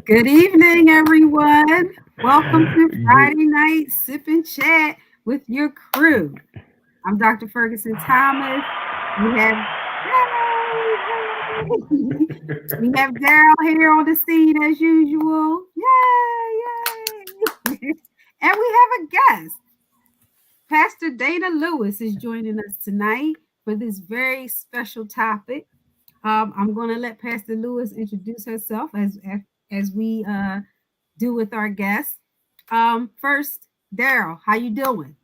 Good evening, everyone. Welcome to Good. Friday Night Sip and Chat with your crew. I'm Dr. Ferguson Thomas. We have yay, we have Daryl here on the scene as usual. Yay, yay. And we have a guest. Pastor Dana Lewis is joining us tonight for this very special topic. I'm going to let Pastor Lewis introduce herself as we do with our guests. First, Daryl, how you doing?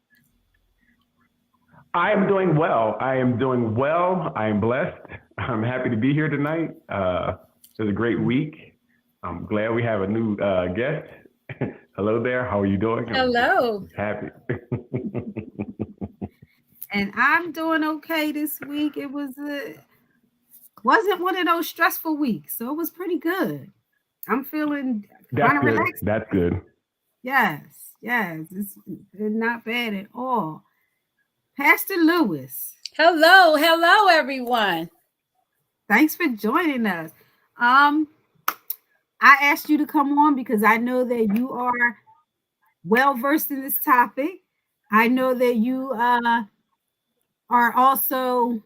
I am doing well. I am doing well. I am blessed. I'm happy to be here tonight. It was a great week. I'm glad we have a new guest. Hello there. How are you doing? I'm Hello. just happy. And I'm doing okay this week. It wasn't one of those stressful weeks, so it was pretty good. I'm feeling kind That's of good. relaxed. That's good. Yes, yes, it's not bad at all. Pastor Lewis, Hello, everyone. thanks for joining us. Um, I asked you to come on because I know that you are well versed in this topic. I know that you are also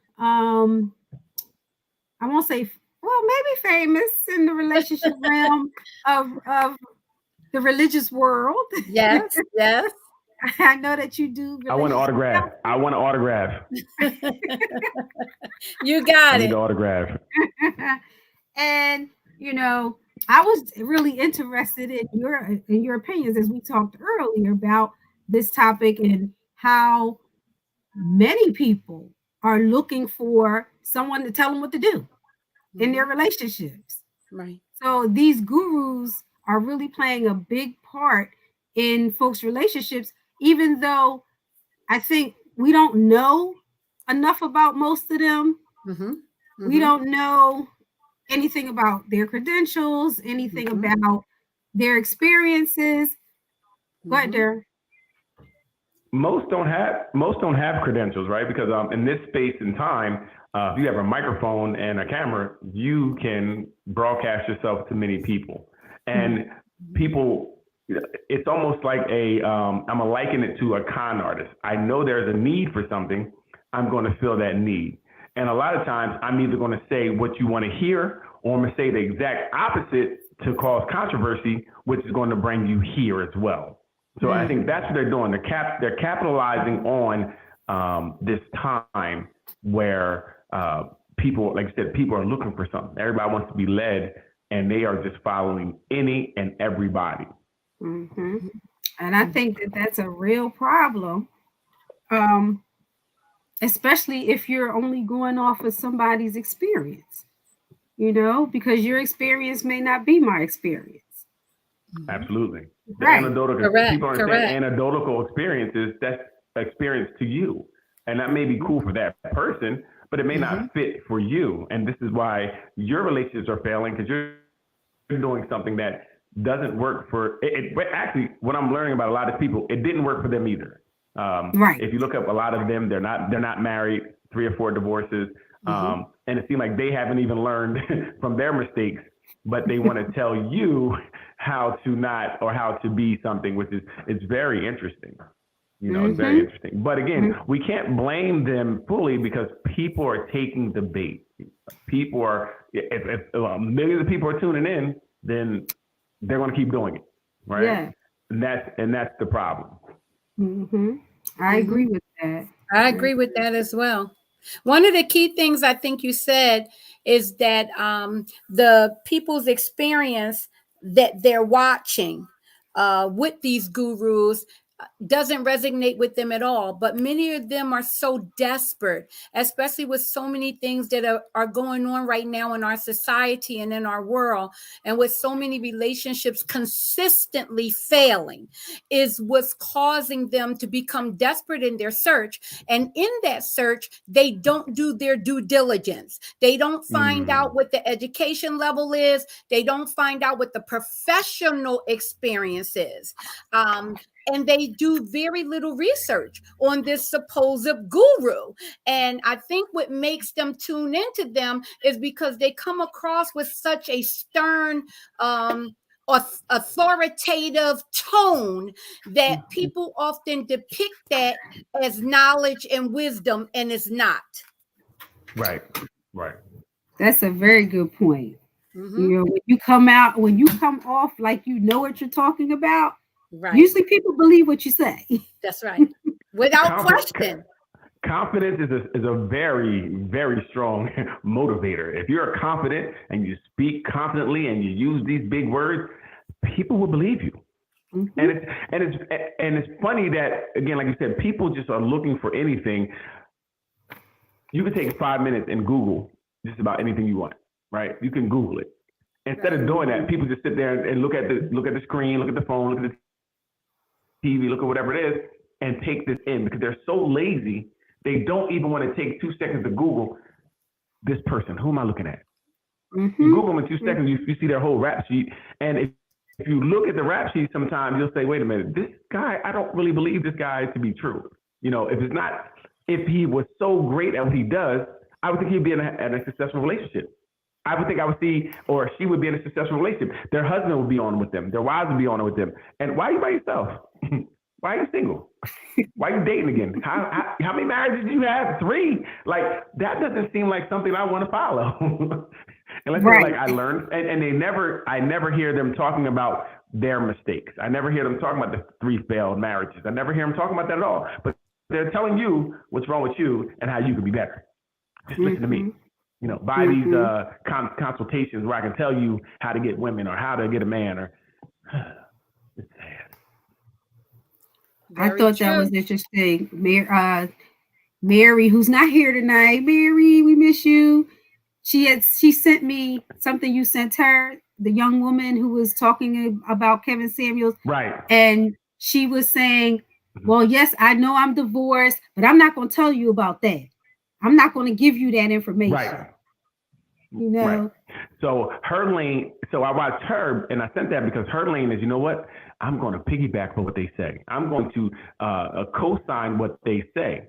I won't say well maybe famous in the relationship realm of the religious world. Yes, yes. I know that you do I want an relationship autograph. I want an autograph. You I got need an it. autograph. and you know I was really interested in your opinions as we talked earlier about this topic and how many people are looking for someone to tell them what to do in their relationships. Right. So these gurus are really playing a big part in folks' relationships, even though I think we don't know enough about most of them. Mm-hmm. We Mm-hmm. don't know anything about their credentials, anything Mm-hmm. about their experiences. But Mm-hmm. they're Most don't have credentials, right? Because in this space and time, if you have a microphone and a camera, you can broadcast yourself to many people, and people. It's almost like I'm gonna liken it to a con artist. I know there's a need for something. I'm going to fill that need, and a lot of times I'm either going to say what you want to hear, or I'm going to say the exact opposite to cause controversy, which is going to bring you here as well. So I think that's what they're doing. They're capitalizing on this time where people, like I said, people are looking for something. Everybody wants to be led, and they are just following any and everybody. mm-hmm. And I think that that's a real problem, um, especially if you're only going off of somebody's experience. Because your experience may not be my experience. Absolutely. The Right. anecdotal, because Correct. people understand Correct. anecdotal experiences, that's experience to you. And that may be cool for that person, but it may Mm-hmm. not fit for you. And this is why your relationships are failing because you're doing something that doesn't work for but actually, what I'm learning about a lot of people, it didn't work for them either. Right. If you look up a lot of them, they're not married, 3 or 4 divorces, Mm-hmm. and it seems like they haven't even learned from their mistakes, but they want to tell you how to not or how to be something, which is it's very interesting. It's very Mm-hmm. interesting. But again, we can't blame them fully because people are taking the bait. People are if millions of people are tuning in, then they're going to keep doing it, right? Yeah. And that's the problem. Mm-hmm. I Mm-hmm. agree with that. I I agree with that as well. One of the key things I think you said is that the people's experience that they're watching with these gurus doesn't resonate with them at all. But many of them are so desperate, especially with so many things that are going on right now in our society and in our world, and with so many relationships consistently failing, is what's causing them to become desperate in their search. And in that search, they don't do their due diligence. They don't find out Mm, what the education level is. They don't find out what the professional experience is. And they do very little research on this supposed guru. And I think what makes them tune into them is because they come across with such a stern, um, authoritative tone that people often depict that as knowledge and wisdom, and it's not. Right. That's a very good point. Mhm. You know, when you come off like you know what you're talking about, Right. usually people believe what you say. That's right. Without question. Confidence is a very, very strong motivator. If you're confident and you speak confidently and you use these big words, people will believe you. Mhm. And it's funny that, again, like you said, people just are looking for anything. You can take 5 minutes and Google just about anything you want, right? You can Google it. Instead of doing that, people just sit there and look at the screen, look at the phone, look at the TV, look at whatever it is, and take this in because they're so lazy. They don't even want to take 2 seconds to Google this person. Who am I looking at? Mhm. You Google them in 2 seconds, you see their whole rap sheet. And if you look at the rap sheet sometimes, you'll say, wait a minute, this guy, I don't really believe this guy to be true. You know, if he was so great at what he does, I would think he'd be in a successful relationship. I would think I would see, or she would be in a successful relationship. Their husband would be on with them. Their wives would be on with them. And why are you by yourself? Why are you single? Why are you dating again? How many marriages do you have? 3? Like, that doesn't seem like something I want to follow. Unless Right. like I learned, and I never hear them talking about their mistakes. I never hear them talking about the 3 failed marriages. I never hear them talking about that at all. But they're telling you what's wrong with you and how you could be better. Just listen to me. You know, buy these consultations where I can tell you how to get women or how to get a man. Or it's sad. I Very thought true. that was interesting. Mary, who's not here tonight. Mary, we miss you. She sent me something you sent her, the young woman who was talking about Kevin Samuels. Right. And she was saying, well, yes, I know I'm divorced, but I'm not going to tell you about that. I'm not going to give you that information. Right. You know? Right. So her lane, so I watched her and I sent that because her lane is, you know what? I'm going to piggyback for what they say. I'm going to co-sign what they say.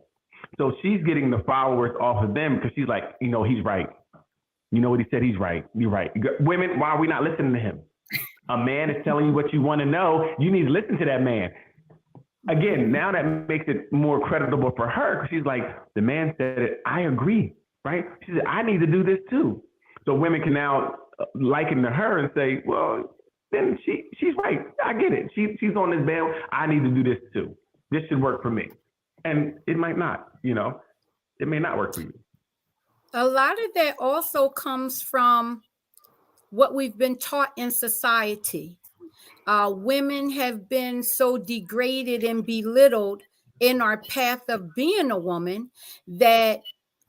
So she's getting the followers off of them because she's like, you know, he's right. You know what he said? He's right. You're right. Women, why are we not listening to him? A man is telling you what you want to know. You need to listen to that man. Again, now that makes it more creditable for her because she's like, the man said it. I agree, right? She said, I need to do this too. So women can now liken to her and say, well, then she's right. I get it. She's on this band. I need to do this too. This should work for me. And it might not, you know, it may not work for you. A lot of that also comes from what we've been taught in society. Women have been so degraded and belittled in our path of being a woman that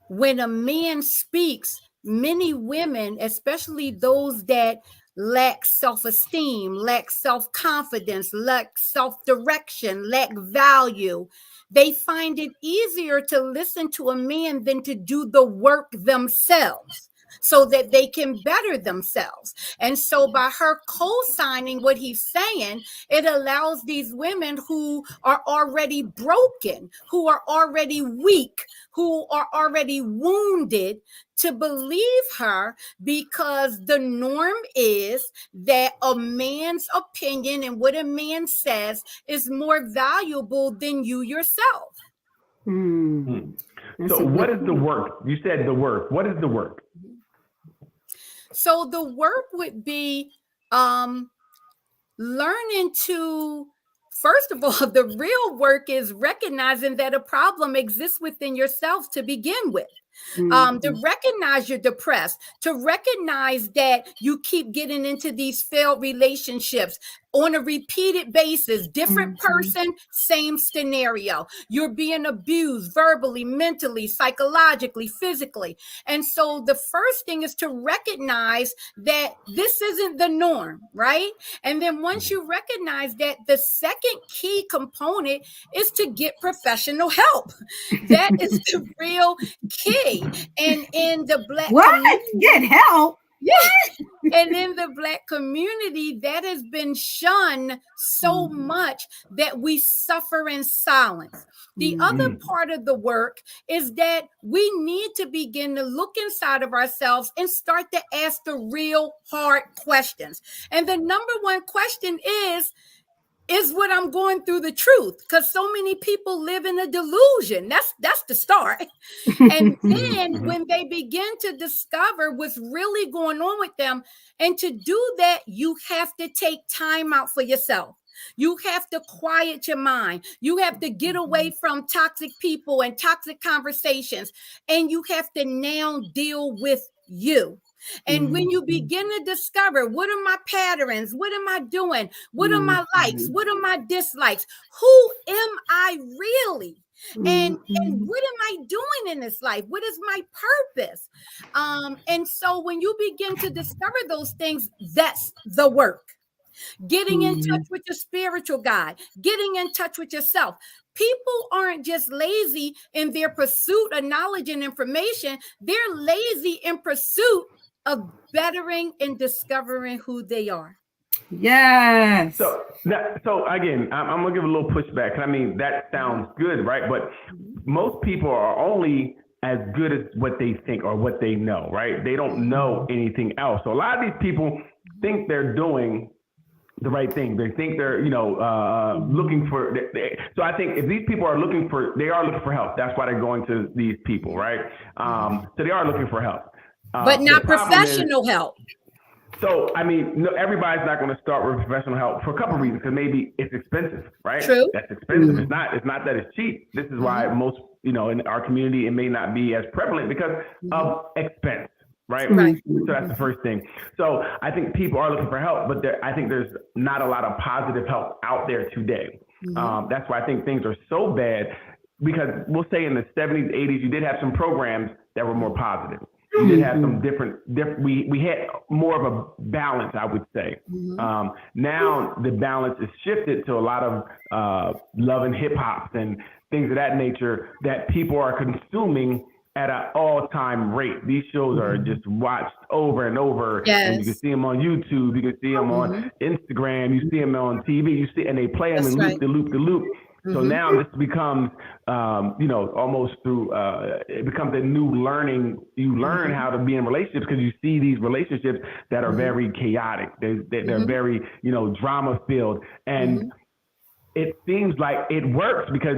when a man speaks, many women, especially those that lack self-esteem, lack self-confidence, lack self-direction, lack value, they find it easier to listen to a man than to do the work themselves so that they can better themselves. And so by her co-signing what he's saying, it allows these women who are already broken, who are already weak, who are already wounded to believe her, because the norm is that a man's opinion and what a man says is more valuable than you yourself. So what is the work? You said the work. What is the work? So the work would be learning to, first of all, the real work is recognizing that a problem exists within yourself to begin with. To recognize you're depressed, to recognize that you keep getting into these failed relationships on a repeated basis, different person, same scenario. You're being abused verbally, mentally, psychologically, physically. And so the first thing is to recognize that this isn't the norm, right? And then once you recognize that, the second key component is to get professional help. That is the real key. And in the Black what? community, Get help? yeah, And in the Black community, that has been shunned so much that we suffer in silence. The other part of the work is that we need to begin to look inside of ourselves and start to ask the real hard questions. And the number one question is what I'm going through the truth? Because so many people live in a delusion. That's the start. And then when they begin to discover what's really going on with them, and to do that, you have to take time out for yourself. You have to quiet your mind. You have to get away from toxic people and toxic conversations. And you have to now deal with you. And when you begin to discover, what are my patterns? What am I doing? What are my likes? What are my dislikes? Who am I really? And what am I doing in this life? What is my purpose? And so when you begin to discover those things, that's the work. Getting in touch with your spiritual guide, getting in touch with yourself. People aren't just lazy in their pursuit of knowledge and information. They're lazy in pursuit of bettering and discovering who they are. Yes. So again, I'm gonna give a little pushback. I mean, that sounds good, right? But most people are only as good as what they think or what they know, right? They don't know anything else. So a lot of these people think they're doing the right thing. They think they're, looking for. So I think if these people are looking for help. That's why they're going to these people, right? So they are looking for help. But not professional help. So, I mean, no, everybody's not going to start with professional help for a couple of reasons, because maybe it's expensive, right? True. That's expensive. It's not that it's cheap. This is why most, in our community, it may not be as prevalent because of expense, right? So that's the first thing. So I think people are looking for help, but I think there's not a lot of positive help out there today. That's why I think things are so bad, because we'll say in the 70s, 80s, you did have some programs that were more positive. We did have some different we had more of a balance, I would say. Now the balance is shifted to a lot of love and hip hop and things of that nature that people are consuming at an all-time rate. These shows are just watched over and over. Yes. And you can see them on YouTube, you can see them on Instagram, you see them on TV, and they play them in loop to loop. So now this becomes, almost through, it becomes a new learning. You learn how to be in relationships because you see these relationships that are very chaotic. They're very, drama filled. And it seems like it works because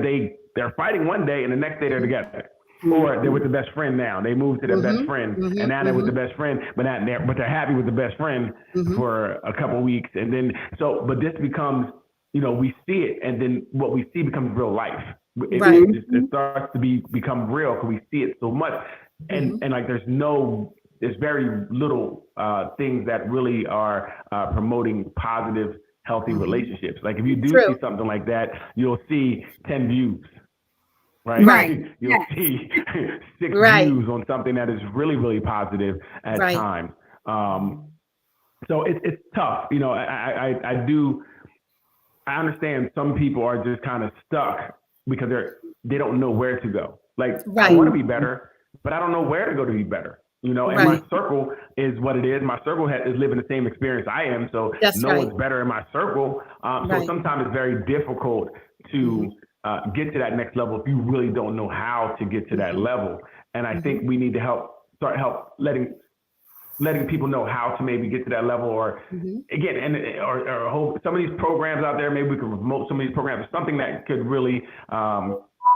they're fighting one day and the next day they're together. Or they're with the best friend now. They moved to their best friend, and now they're with the best friend, but they're happy with the best friend for a couple of weeks. And then, but this becomes, we see it, and then what we see becomes real life. It starts to become real because we see it so much, and like there's very little things that really are promoting positive, healthy relationships. Like if you do see something like that, you'll see 10 views, right? You'll see 6 views on something that is really, really positive at times. So it's tough. I understand some people are just kind of stuck because they don't know where to go. Like, I want to be better, but I don't know where to go to be better. And my circle is what it is. My circle is living the same experience I am. So no one's better in my circle. So sometimes it's very difficult to get to that next level if you really don't know how to get to that level. And I think we need to start letting people know how to maybe get to that level, or again, or hold some of these programs out there. Maybe we can promote some of these programs, something that could really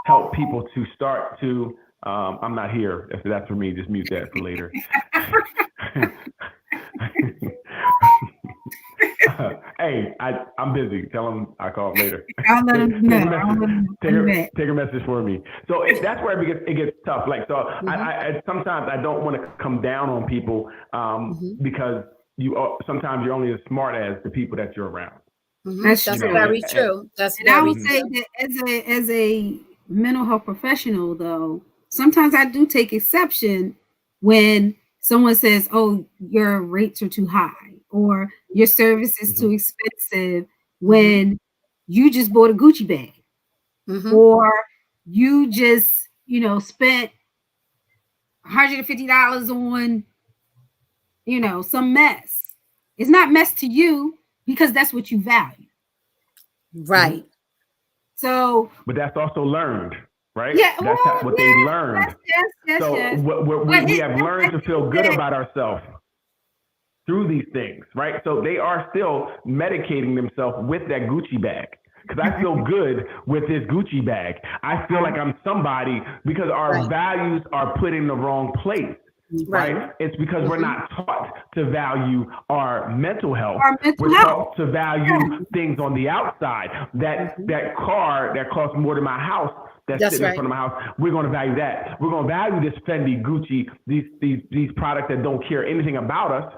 help people to start to. I'm not here. If that's for me, just mute that for later. Hey, I'm busy. Tell him I call him later. I'll let him know. Take a message for me. So that's where it gets tough. Like, so I sometimes I don't want to come down on people because sometimes you're only as smart as the people that you're around. That's very true. And I would say that as a mental health professional, though, sometimes I do take exception when someone says, "Oh, your rates are too high," or "Your service is too expensive," when you just bought a Gucci bag, or you just, spent $150 on, some mess. It's not mess to you because that's what you value. Right. So, but that's also learned, right? yeah, That's well, what yeah, they learned. yes. So we have learned to feel good about ourselves through these things, right? So they are still medicating themselves with that Gucci bag. Because I feel good with this Gucci bag. I feel like I'm somebody because our values are put in the wrong place. Right. It's because we're not taught to value our mental health. We're taught to value things on the outside. That car that costs more than my house that's sitting in front of my house, we're going to value that. We're going to value this Fendi, Gucci, these products that don't care anything about us.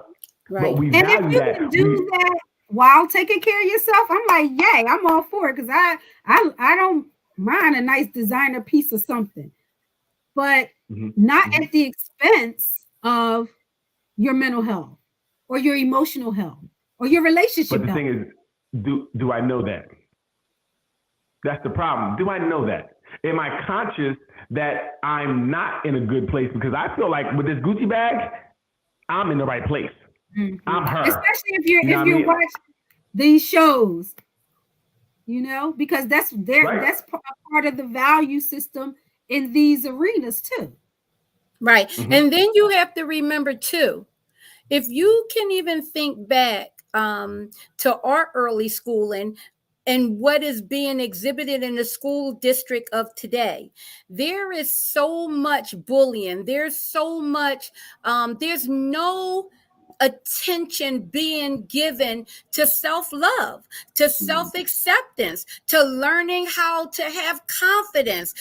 Right. But we and value if you that. can do that while taking care of yourself, I'm like, yay, I'm all for it because I don't mind a nice designer piece of something, but not at the expense of your mental health or your emotional health or your relationship. But the thing is, do I know that? That's the problem. Do I know that? Am I conscious that I'm not in a good place? Because I feel like with this Gucci bag, I'm in the right place. I'm her. Especially if you're watching these shows, because that's part of the value system in these arenas too. Right. And then you have to remember too, if you can even think back to our early schooling and what is being exhibited in the school district of today, there is so much bullying. There's so much, there's no attention being given to self-love, to self-acceptance, to learning how to have confidence,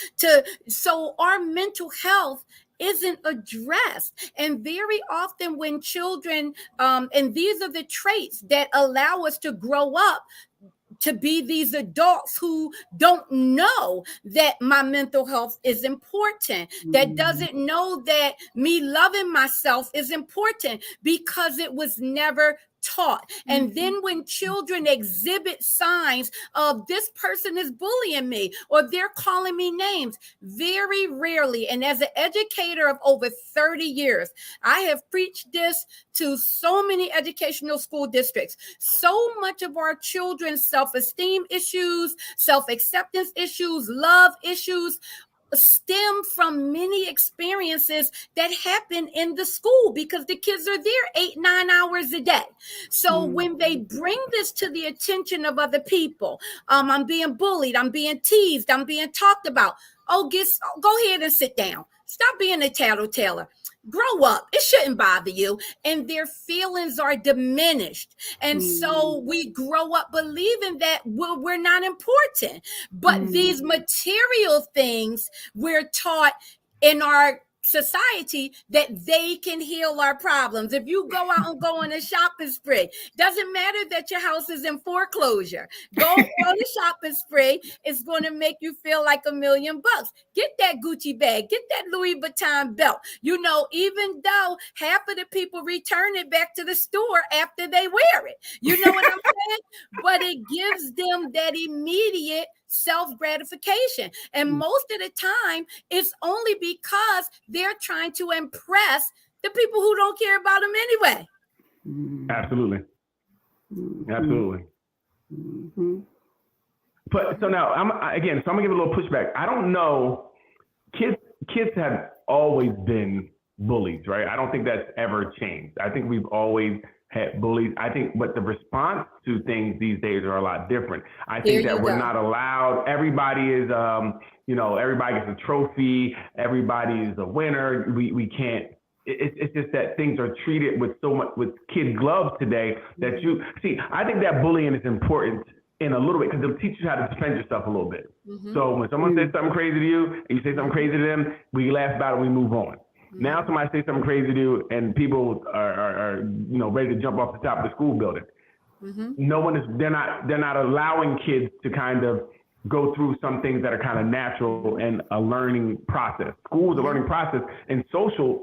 so our mental health isn't addressed. And very often when children, and these are the traits that allow us to grow up to be these adults who don't know that my mental health is important, that doesn't know that me loving myself is important because it was never taught. And then when children exhibit signs of this person is bullying me or they're calling me names, very rarely, and as an educator of over 30 years, I have preached this to so many educational school districts. So much of our children's self-esteem issues, self-acceptance issues, love issues stem from many experiences that happen in the school because the kids are there 8-9 hours a day. So when they bring this to the attention of other people, I'm being bullied, I'm being teased, I'm being talked about. Go ahead and sit down. Stop being a tattletailer. Grow up. It shouldn't bother you. And their feelings are diminished. And so we grow up believing that we're not important. But these material things we're taught in our society that they can heal our problems. If you go out and go on a shopping spree, doesn't matter that your house is in foreclosure. Go on a shopping spree. It's going to make you feel like $1 million. Get that Gucci bag, get that Louis Vuitton belt. Even though half of the people return it back to the store after they wear it. You know what I'm saying? But it gives them that immediate self-gratification. And most of the time, it's only because they're trying to impress the people who don't care about them anyway. Absolutely. But so now I'm gonna give a little pushback. I don't know. Kids have always been bullies, right? I don't think that's ever changed. I think we've always had bullies. I think, but the response to things these days are a lot different. I think that we're not allowed. Everybody is, everybody gets a trophy. Everybody is a winner. We can't. It's just that things are treated with so much with kid gloves today that you see. I think that bullying is important in a little bit because it'll teach you how to defend yourself a little bit. So when someone says something crazy to you and you say something crazy to them, we laugh about it, we move on. Now somebody says something crazy to you and people are ready to jump off the top of the school building. They're not allowing kids to kind of go through some things that are kind of natural and a learning process. School is a learning process in social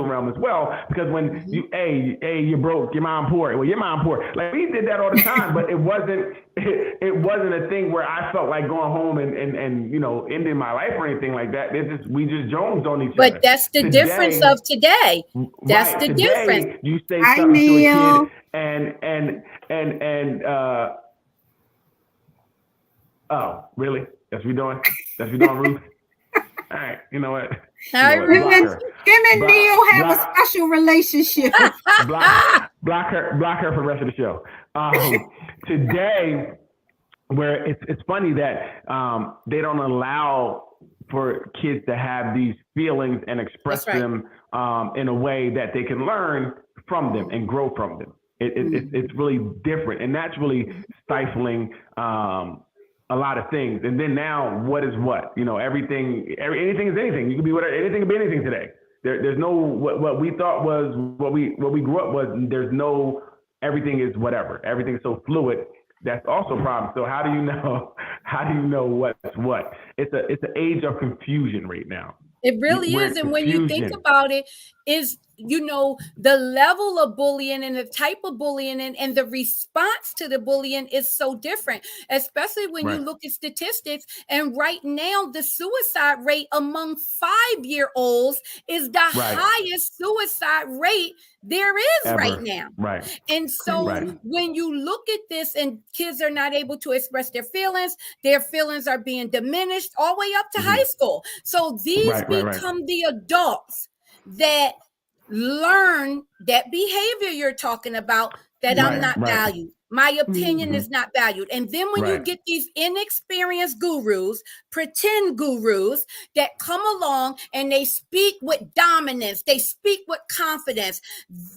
realm as well, because when you, hey, you're broke, your mom poor. Well, your mom poor. Like, we did that all the time, but it wasn't a thing where I felt like going home and you know, ending my life or anything like that. We just jonesed on each other. But that's the difference of today. That's the difference. You say something to a kid and oh, really? That's what you're doing, Ruth? All right, you know what? Him and Neil have a special relationship. block her for the rest of the show. Today, where it's funny that they don't allow for kids to have these feelings and express them in a way that they can learn from them and grow from them. It's really different, and that's really stifling a lot of things. And then now, what is what? You know, anything is anything. You can be whatever. Anything can be anything today. There's no what we thought was what we grew up was. There's no everything is whatever. Everything's so fluid. That's also a problem. So how do you know? How do you know what's what? It's an age of confusion right now. It really is. And when you think about it, is, you know, the level of bullying and the type of bullying and the response to the bullying is so different, especially when you look at statistics. And right now, the suicide rate among 5-year-olds is the highest suicide rate there is ever. Right now. Right. And so when you look at this and kids are not able to express their feelings are being diminished all the way up to high school. So these become the adults that learn that behavior you're talking about, that I'm not valued. My opinion is not valued. And then when you get these inexperienced gurus, pretend gurus that come along and they speak with dominance, they speak with confidence,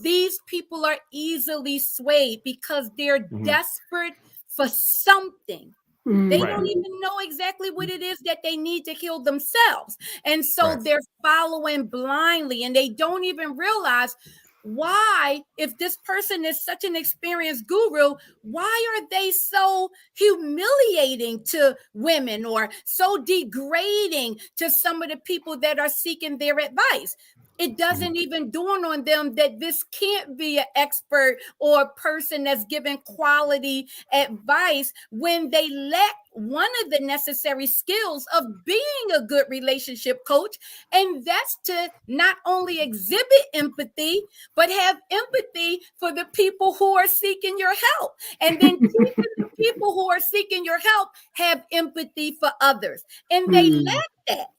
these people are easily swayed because they're desperate for something. They don't even know exactly what it is that they need to heal themselves. And so they're following blindly, and they don't even realize why, if this person is such an experienced guru, why are they so humiliating to women or so degrading to some of the people that are seeking their advice? It doesn't even dawn on them that this can't be an expert or a person that's giving quality advice when they lack one of the necessary skills of being a good relationship coach. And that's to not only exhibit empathy, but have empathy for the people who are seeking your help. And then keeping the people who are seeking your help have empathy for others. And they lack that.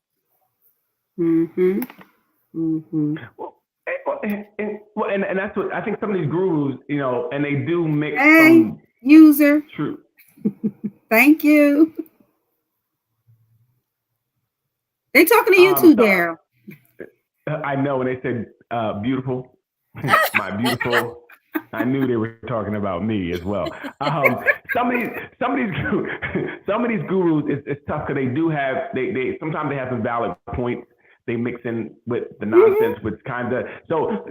Well, and that's what I think some of these gurus, you know, and they do mix. User. True. Thank you. They talking to you too, Daryl. I know when they said beautiful, my beautiful. I knew they were talking about me as well. Some of these gurus, it's tough because they do have they sometimes they have some valid points. They mix in with the nonsense, which kind of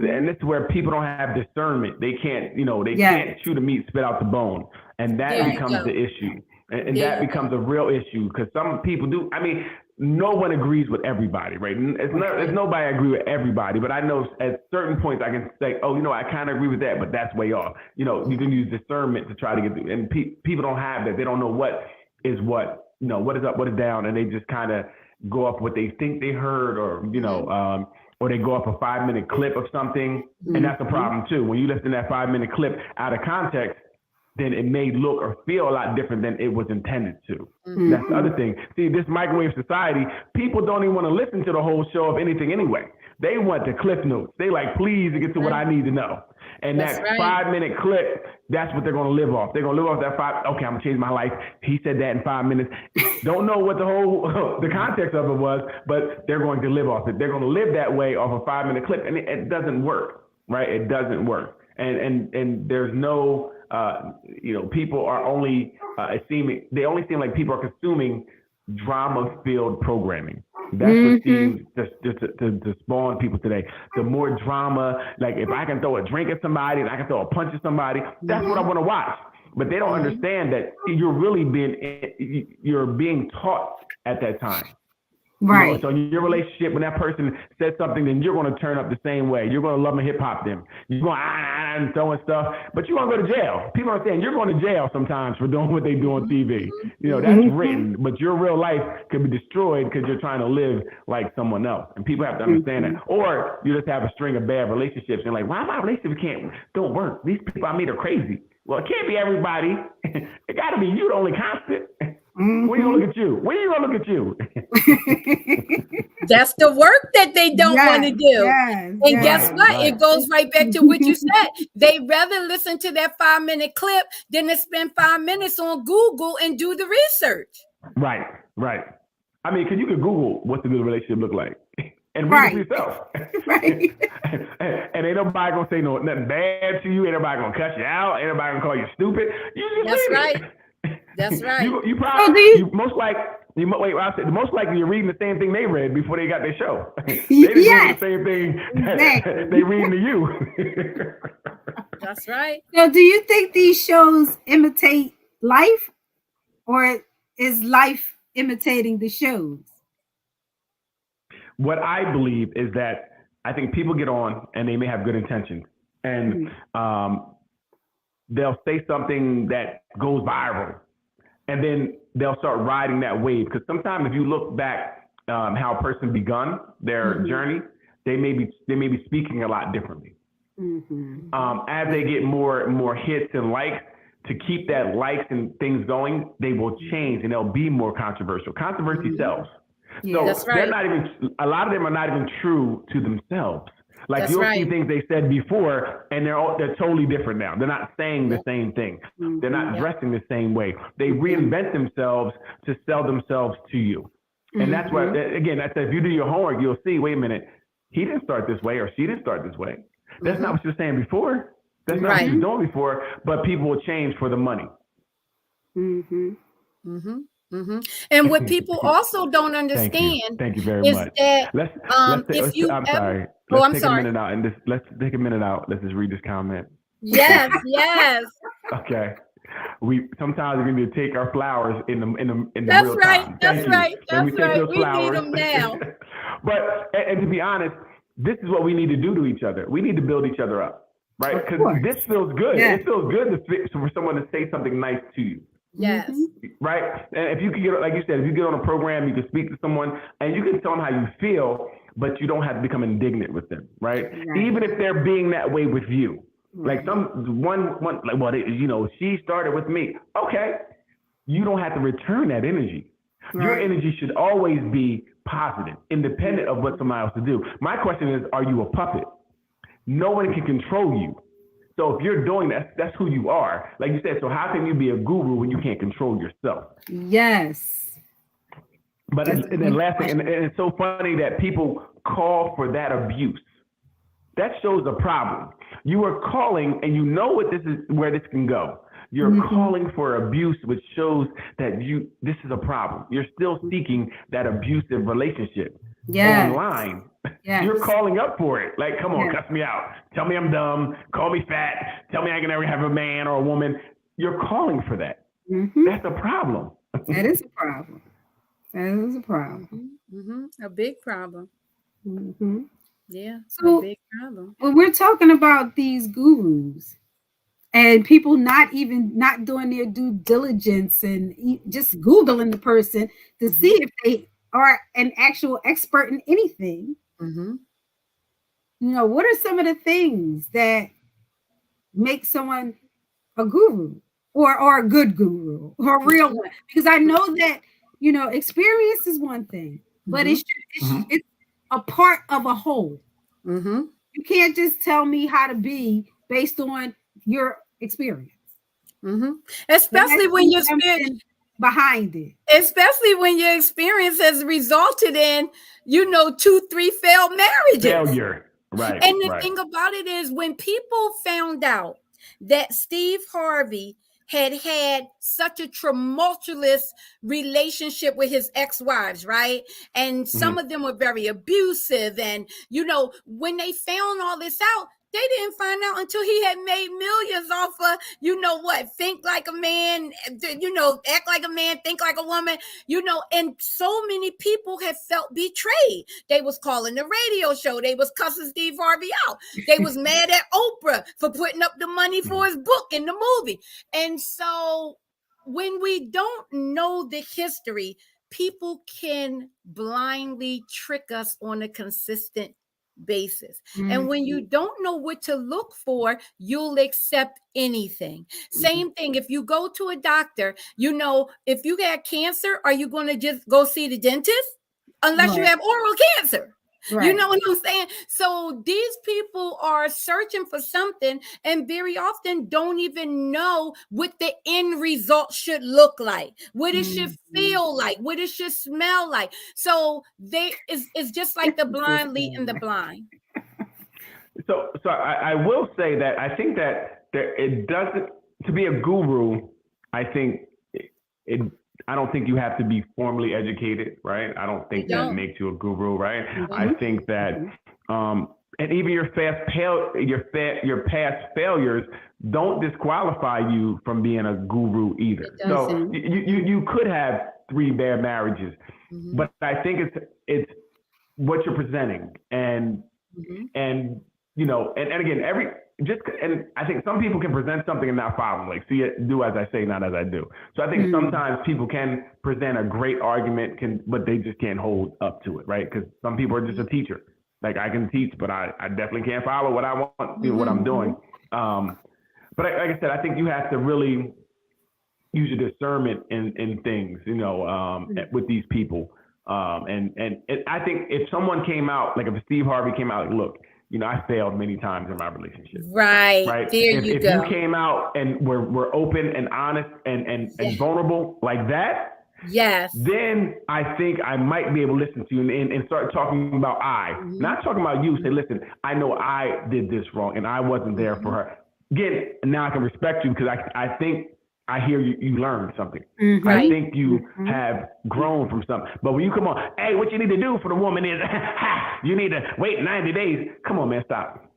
and this is where people don't have discernment. They can't, you know, can't chew the meat, spit out the bone, and that becomes the issue, and that becomes a real issue because some people do. I mean, no one agrees with everybody, right? It's nobody agree with everybody, but I know at certain points I can say, oh, you know, I kind of agree with that, but that's way off. You know, you can use discernment to try to get through, and people don't have that. They don't know what is what, you know, what is up, what is down, and they just kind of go up what they think they heard, or you know, or they go up a 5-minute clip of something, and that's a problem too. When you listen to that 5-minute clip out of context, then it may look or feel a lot different than it was intended to. That's the other thing. See, this microwave society, people don't even want to listen to the whole show of anything anyway. They want the cliff notes. They like, please get to what I need to know. And that 5-minute clip, that's what they're going to live off. They're going to live off that okay, I'm going to change my life. He said that in 5 minutes. Don't know what the context of it was, but they're going to live off it. They're going to live that way off a 5-minute clip. And it doesn't work, right? It doesn't work. And there's no, you know, people are only they only seem like people are consuming drama-filled programming. That's what seems to spawn people today. The more drama, like if I can throw a drink at somebody and I can throw a punch at somebody, that's what I want to watch. but they don't understand that you're being taught at that time. Right. So in your relationship, when that person says something, then you're going to turn up the same way. You're going to love and hip hop them. You're going and throwing stuff, but you're going to go to jail. People are saying you're going to jail sometimes for doing what they do on TV. That's written, but your real life could be destroyed because you're trying to live like someone else. And people have to understand that. Or you just have a string of bad relationships and like, why my relationship don't work? These people I meet are crazy. Well, it can't be everybody. It got to be you the only constant. When you gonna look at you? When you gonna look at you? That's the work that they don't want to do. Yes, and guess what? Right. It goes right back to what you said. They rather listen to that 5-minute clip than to spend 5 minutes on Google and do the research. Right. I mean, because you could Google what's a good relationship look like and read it for yourself. Right. and ain't nobody gonna say nothing bad to you. Ain't nobody gonna cuss you out. Ain't nobody gonna call you stupid. You just That's right. It. That's right. You probably most likely you're reading the same thing they read before they got their show. They didn't read the same thing they reading to you. That's right. So do you think these shows imitate life, or is life imitating the shows? What I believe is that I think people get on and they may have good intentions, and they'll say something that goes viral, and then they'll start riding that wave. Because sometimes if you look back how a person begun their journey, they may be speaking a lot differently. As they get more hits and likes, to keep that likes and things going, they will change and they'll be more controversial. Controversy sells. So that's right. they're not even, a lot of them are not even true to themselves. Like That's you'll right. see things they said before, and they're totally different now. They're not saying the same thing. They're not dressing the same way. They reinvent themselves to sell themselves to you. And that's why, again, that's if you do your homework, you'll see, wait a minute, he didn't start this way or she didn't start this way. That's not what you were saying before. That's not what you were doing before, but people will change for the money. And what people also don't understand Thank you very much. That let's take a minute out and let's take a minute out. Let's just read this comment. Yes. Okay. Sometimes we need to take our flowers in the That's real right. time. That's right. We need them now. But and to be honest, this is what we need to do to each other. We need to build each other up, right? Because this feels good. Yeah. It feels good for someone to say something nice to you. Yes. Right. And if you can get, like you said, if you get on a program, you can speak to someone and you can tell them how you feel, but you don't have to become indignant with them. Right. Even if they're being that way with you. Like she started with me. Okay. You don't have to return that energy. Your energy should always be positive, independent of what somebody else to do. My question is, are you a puppet? No one can control you. So if you're doing that, that's who you are. Like you said, so how can you be a guru when you can't control yourself? Yes. But and then last thing, and it's so funny that people call for that abuse. That shows a problem. You are calling and you know where this can go. You're calling for abuse, which shows that this is a problem. You're still seeking that abusive relationship online. Yes. You're calling up for it. Like, come on, cuss me out. Tell me I'm dumb. Call me fat. Tell me I can never have a man or a woman. You're calling for that. That's a problem. That is a problem. That is a problem. A big problem. Yeah, so, a big problem. When we're talking about these gurus and people not doing their due diligence and just Googling the person to see if they are an actual expert in anything. What are some of the things that make someone a guru or a good guru or a real one? Because I know that, experience is one thing, but it's a part of a whole. You can't just tell me how to be based on your experience. Especially when you're behind it. Especially when your experience has resulted in, 2-3 failed marriages. Failure. Right. And the thing about it is when people found out that Steve Harvey had such a tumultuous relationship with his ex-wives, right? And some of them were very abusive. And, when they found all this out, They didn't find out until he had made millions off of, you know what, think like a man, you know, act like a man, think like a woman, you know, and so many people have felt betrayed. They was calling the radio show. They was cussing Steve Harvey out. They was mad at Oprah for putting up the money for his book in the movie. And so when we don't know the history, people can blindly trick us on a consistent basis. And when you don't know what to look for, you'll accept anything. Same thing if you go to a doctor, you know, if you got cancer, are you going to just go see the dentist? Unless you have oral cancer. You know what I'm saying? So these people are searching for something and very often don't even know what the end result should look like, what it should feel like, what it should smell like. So it's just like the blind leading the blind. So I will say that I think that it doesn't, to be a guru, I think I don't think you have to be formally educated, right? I don't think that makes you a guru, right? I think that, and even your past failures don't disqualify you from being a guru either. So you could have 3 bad marriages, but I think it's what you're presenting, and you know, and again, and I think some people can present something and not follow, like do as I say, not as I do. So I think sometimes people can present a great argument, but they just can't hold up to it, right? Because some people are just a teacher. Like I can teach, but I definitely can't follow what I want, you know, what I'm doing. But like I said, I think you have to really use your discernment in things, you know, with these people. And I think if someone came out, like if Steve Harvey came out, like, look, you know, I failed many times in my relationship. Right. There if go. you came out and we're open and honest and vulnerable like that, then I think I might be able to listen to you and start talking about not talking about you. Say, listen, I know I did this wrong and I wasn't there for her. Again, now I can respect you because I think I hear you learned something. I think you have grown from something. But when you come on, hey, what you need to do for the woman is you need to wait 90 days. Come on, man, stop.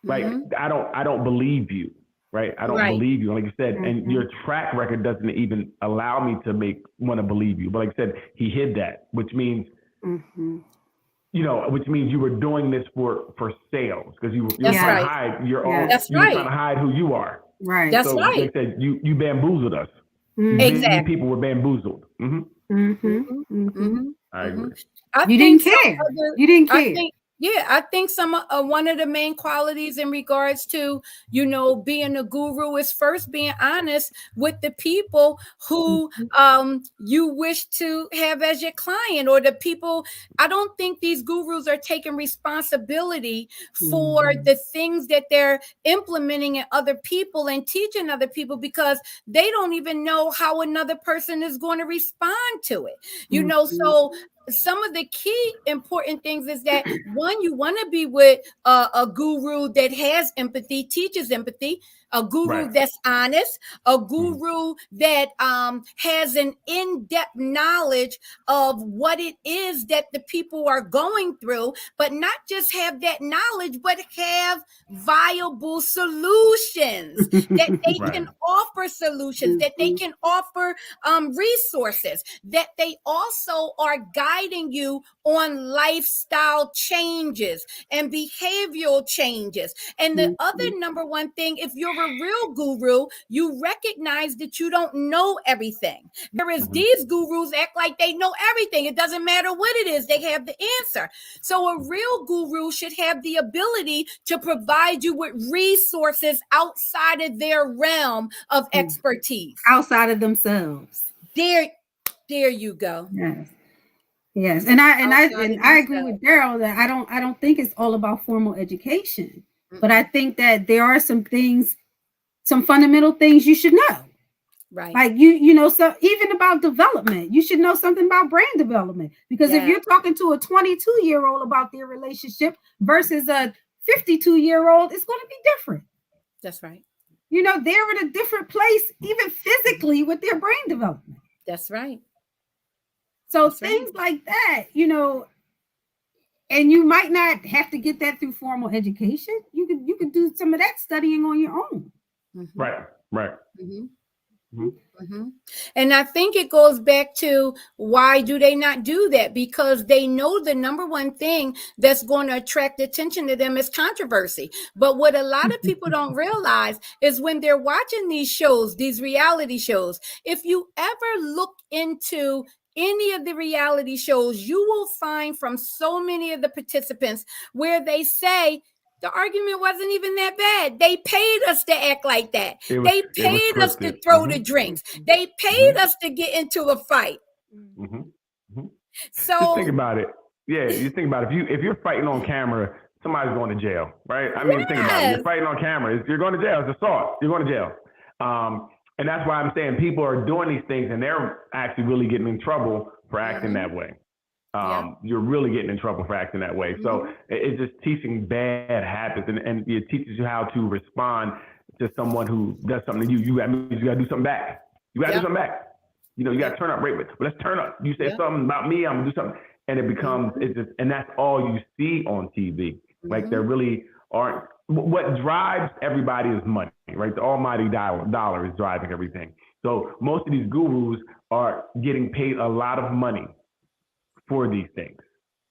Like I don't believe you, right? I don't believe you, like you said, and your track record doesn't even allow me to want to believe you. But like I said, he hid that, which means you know, which means you were doing this for sales because you're trying to hide your own. That's you're trying to hide who you are. Right. That's so right. Like I said, you bamboozled us. Exactly. People were bamboozled. I agree. You didn't care. You didn't care. I think some one of the main qualities in regards to, you know, being a guru is first being honest with the people who you wish to have as your client, or the people. I don't think these gurus are taking responsibility for the things that they're implementing in other people and teaching other people, because they don't even know how another person is going to respond to it. You know, so some of the key important things is that, one, you want to be with a guru that has empathy, teaches empathy, a guru that's honest, a guru that has an in-depth knowledge of what it is that the people are going through, but not just have that knowledge, but have viable solutions that they can offer solutions, that they can offer resources, that they also are guiding you on lifestyle changes and behavioral changes. And the other number one thing, if you're a real guru, you recognize that you don't know everything. Whereas these gurus act like they know everything. It doesn't matter what it is, they have the answer. So a real guru should have the ability to provide you with resources outside of their realm of expertise. Outside of themselves. There you go. Yes. And I agree with Daryl that I don't think it's all about formal education. But I think that there are some things, some fundamental things you should know. Right. Like you know, so even about development, you should know something about brain development. Because if you're talking to a 22-year-old about their relationship versus a 52-year-old, it's going to be different. That's right. You know, they're in a different place, even physically, with their brain development. That's right. So things like that, you know, And you might not have to get that through formal education. You could do some of that studying on your own. Mm-hmm. Right. Mm-hmm. Mhm. Mm-hmm. And I think it goes back to why do they not do that? Because they know the number one thing that's going to attract attention to them is controversy. But what a lot of people don't realize is when they're watching these shows, these reality shows, if you ever look into any of the reality shows, you will find from so many of the participants where they say, the argument wasn't even that bad. They paid us to act like that. They paid us to throw the drinks. They paid us to get into a fight. So just think about it. Yeah, you think about it. If you're fighting on camera, somebody's going to jail, right? I mean, think about it. You're fighting on camera. You're going to jail. It's assault. You're going to jail. And that's why I'm saying people are doing these things and they're actually really getting in trouble for acting that way. You're really getting in trouble for acting that way. So it's just teaching bad habits, and it teaches you how to respond to someone who does something to you. You got to do something back. You got to do something back. You know, you got to turn up. Right, but let's turn up. You say something about me, I'm gonna do something, and it becomes and that's all you see on TV. Like there really aren't. What drives everybody is money, right? The almighty dollar is driving everything. So most of these gurus are getting paid a lot of money for these things,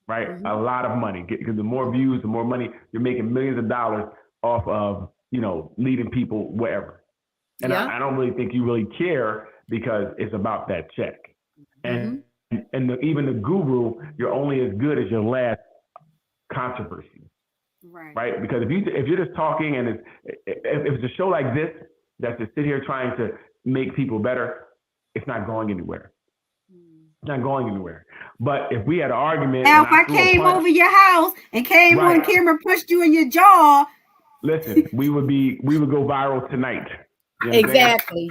right? A lot of money, because the more views, the more money, you're making millions of dollars off of, leading people wherever. And I don't really think you really care because it's about that check. And even the guru, you're only as good as your last controversy, right? Because if you're just talking and if it's a show like this that's just sit here trying to make people better, it's not going anywhere. It's not going anywhere. But if we had an argument, now if I came over your house and came on camera, punched you in your jaw, listen, we would go viral tonight. You know exactly.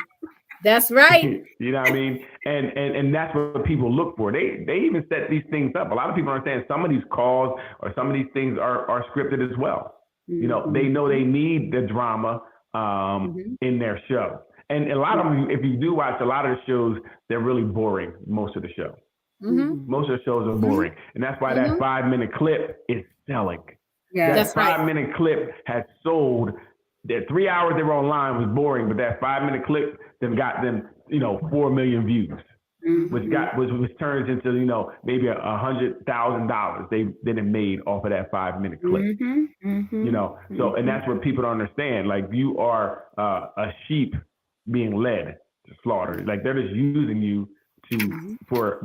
That's right. You know what I mean? And that's what people look for. They even set these things up. A lot of people understand some of these calls or some of these things are scripted as well. They know they need the drama in their show. And a lot of them, if you do watch a lot of the shows, they're really boring, most of the show. Most of the shows are boring. And that's why that 5-minute clip is selling. Yeah, that 5-minute clip has sold. The 3 hours they were online was boring, but that 5-minute clip then got them, 4 million views, which turns into, maybe $100,000 they made off of that 5-minute clip. So, and that's what people don't understand. Like you are a sheep being led to slaughter. Like they're just using you for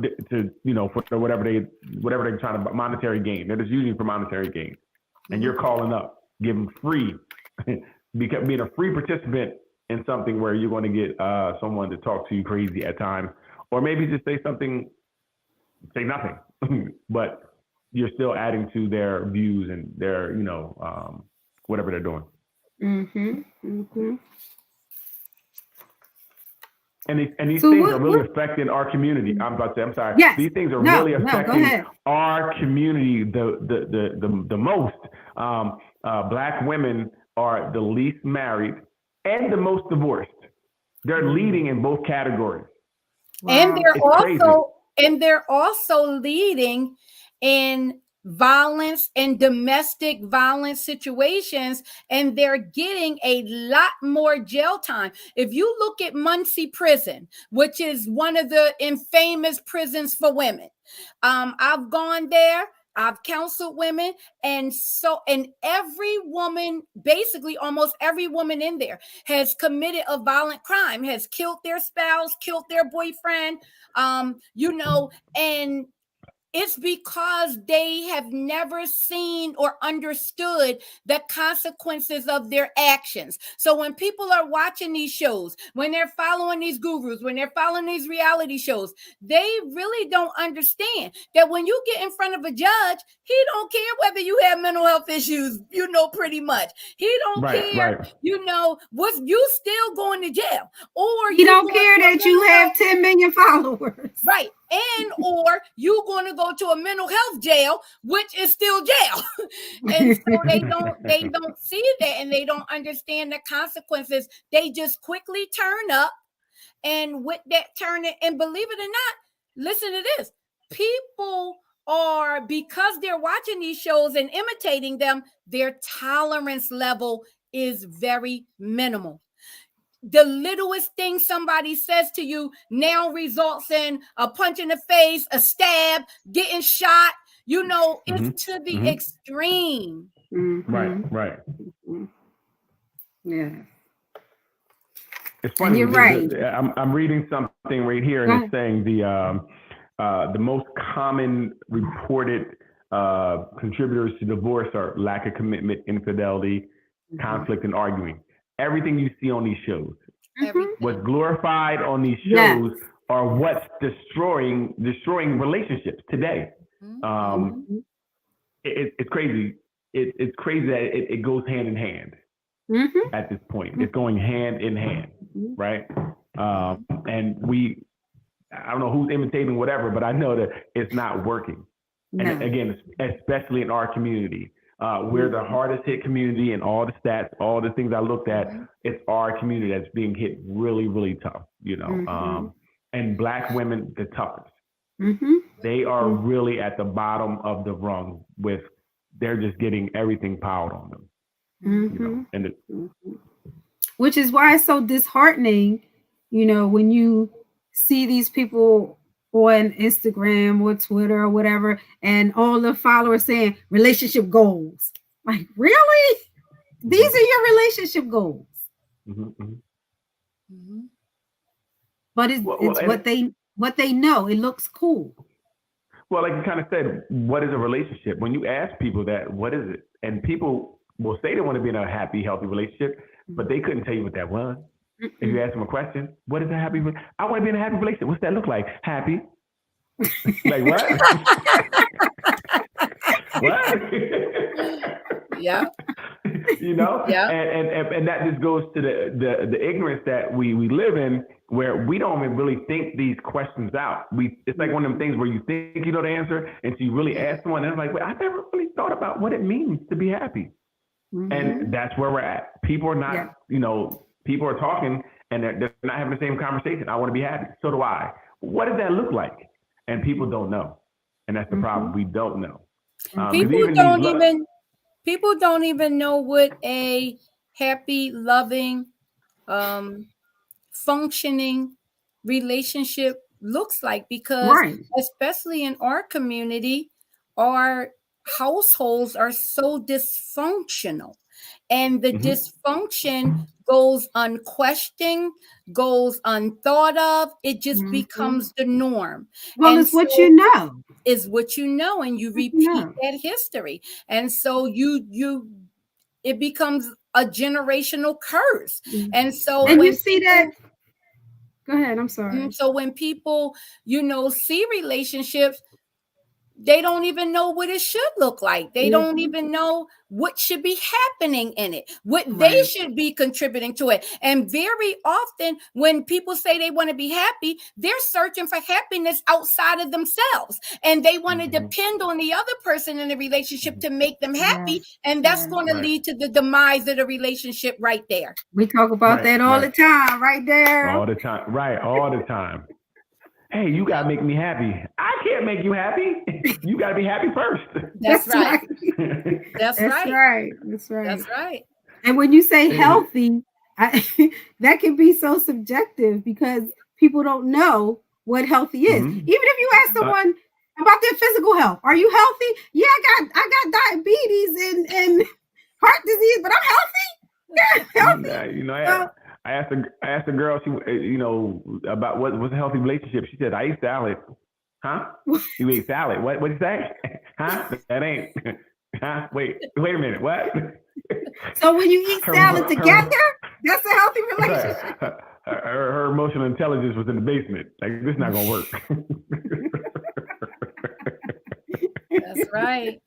whatever they're trying to monetary gain. They're just using you for monetary gain, and you're calling up, giving free, being a free participant in something where you're going to get someone to talk to you crazy at times, or maybe just say nothing, but you're still adding to their views and their whatever they're doing. And these things are really affecting our community. I'm sorry. Yes. These things are really affecting our community the most. Black women are the least married and the most divorced. They're leading in both categories. Wow. And they're also leading in violence and domestic violence situations, and they're getting a lot more jail time. If you look at Muncie Prison, which is one of the infamous prisons for women, I've gone there. I've counseled women, and every woman, basically almost every woman in there has committed a violent crime, has killed their spouse, killed their boyfriend, and it's because they have never seen or understood the consequences of their actions. So when people are watching these shows, when they're following these gurus, when they're following these reality shows, they really don't understand that when you get in front of a judge, he don't care whether you have mental health issues, pretty much. He don't care, what you still going to jail. Or he don't care that you have 10 million followers. Right. Or you going to go to a mental health jail, which is still jail. And so they don't see that, and they don't understand the consequences. They just quickly turn up, and with that turning, and believe it or not, listen to this. People or because they're watching these shows and imitating them, their tolerance level is very minimal. The littlest thing somebody says to you now results in a punch in the face, a stab, getting shot. You know, it's to the extreme. Right. Yeah. It's funny. You're right. I'm reading something right here, and it's saying the most common reported contributors to divorce are lack of commitment, infidelity, conflict, and arguing. Everything you see on these shows, what's glorified on these shows are what's destroying relationships today. It's crazy. It's crazy that it goes hand in hand at this point. It's going hand in hand, right? And I don't know who's imitating whatever, but I know that it's not working. No. And again, especially in our community. We're the hardest hit community, and all the stats, all the things I looked at, it's our community that's being hit really, really tough, you know. And Black women, the toughest. They are really at the bottom of the rung they're just getting everything piled on them. You know? Which is why it's so disheartening, you know, when you see these people on Instagram or Twitter or whatever, and all the followers saying relationship goals. Like, really? These are your relationship goals. But it's what they know. It looks cool. Well, like you kind of said, what is a relationship? When you ask people that, what is it? And people will say they want to be in a happy, healthy relationship, but they couldn't tell you what that was. If you ask them a question, what is a happy relationship? I want to be in a happy relationship. What's that look like? Happy? Like what? What? Yeah. You know? Yeah. And that just goes to the ignorance that we live in, where we don't even really think these questions out. It's like one of them things where you think you know the answer, and so you really ask someone, and it's like, wait, I never really thought about what it means to be happy. And that's where we're at. People are not, you know, people are talking and they're not having the same conversation. I want to be happy. So do I. What does that look like? And people don't know. And that's the problem. We don't know. People don't even know what a happy, loving, functioning relationship looks like, because especially in our community, our households are so dysfunctional, and the dysfunction goes unquestioned, goes unthought of. It just becomes the norm. Well, it's what you know. Is what you know, and you repeat that history. And so it becomes a generational curse. And so when you see that, go ahead, I'm sorry. So when people, you know, see relationships, they don't even know what it should look like. They don't even know what should be happening in it, what they should be contributing to it. And very often when people say they want to be happy, they're searching for happiness outside of themselves. And they want to depend on the other person in the relationship to make them happy. And that's going to lead to the demise of the relationship right there. We talk about that all the time, right there. All the time. Right. All the time. Hey, you got to make me happy. I can't make you happy. You got to be happy first. That's right. That's right. That's right. That's right. And when you say healthy, that can be so subjective, because people don't know what healthy is. Even if you ask someone about their physical health, are you healthy? Yeah, I got diabetes and heart disease, but I'm healthy. Yeah, healthy. You know, I asked a girl, you know, about what's a healthy relationship. She said, I eat salad. Huh? You eat salad? What'd you say? Huh? That ain't. Huh? Wait a minute. What? So when you eat salad together, that's a healthy relationship. Her emotional intelligence was in the basement. Like, this is not gonna work. That's right.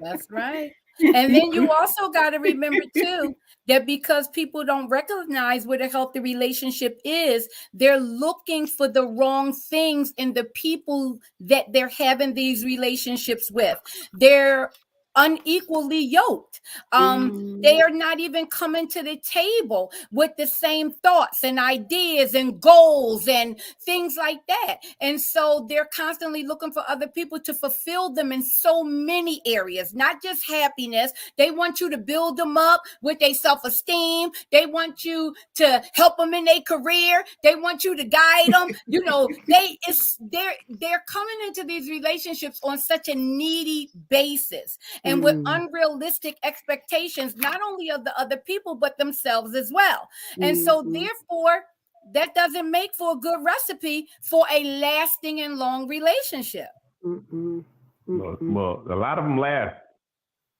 That's right. And then you also got to remember too, that because people don't recognize what a healthy relationship is, they're looking for the wrong things in the people that they're having these relationships with. They're unequally yoked. They are not even coming to the table with the same thoughts and ideas and goals and things like that. And so they're constantly looking for other people to fulfill them in so many areas, not just happiness. They want you to build them up with their self-esteem. They want you to help them in their career. They want you to guide them. You know, they're coming into these relationships on such a needy basis and with unrealistic expectations, not only of the other people, but themselves as well. And so therefore, that doesn't make for a good recipe for a lasting and long relationship. Well, a lot of them last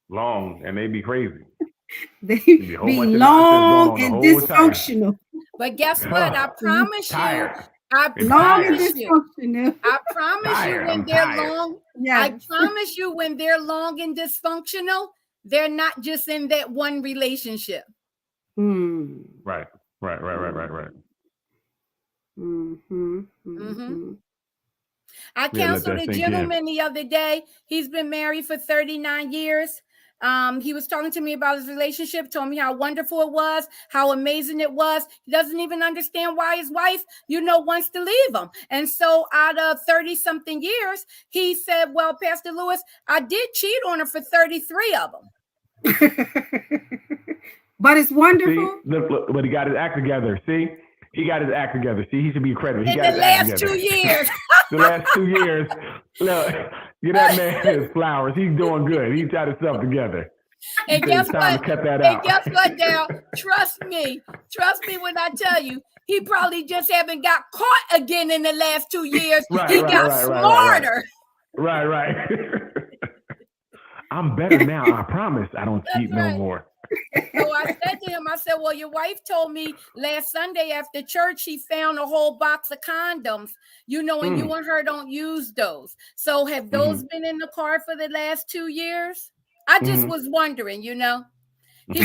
long and they be crazy. They be long and dysfunctional. But guess what? I promise you, I promise you when they're long, I promise you when they're long and dysfunctional, they're not just in that one relationship. Right. I counseled a gentleman the other day. He's been married for 39 years. He was talking to me about his relationship, told me how wonderful it was, how amazing it was. He doesn't even understand why his wife, wants to leave him. And so out of 30 something years, he said, well, Pastor Lewis, I did cheat on her for 33 of them. But it's wonderful. See, look, but he got his act together. See, he got his act together. See, he should be credited. In the last 2 years. The last 2 years. Look, get that man his flowers. He's doing good. He got himself together. And guess what? Cut that out. And guess what, Dal? Trust me when I tell you, he probably just haven't got caught again in the last 2 years. He got smarter. Right. I'm better now. I promise. I don't cheat no more. So I said to him, I said, well, your wife told me last Sunday after church, she found a whole box of condoms, and you and her don't use those. So have those been in the car for the last 2 years? I just was wondering, He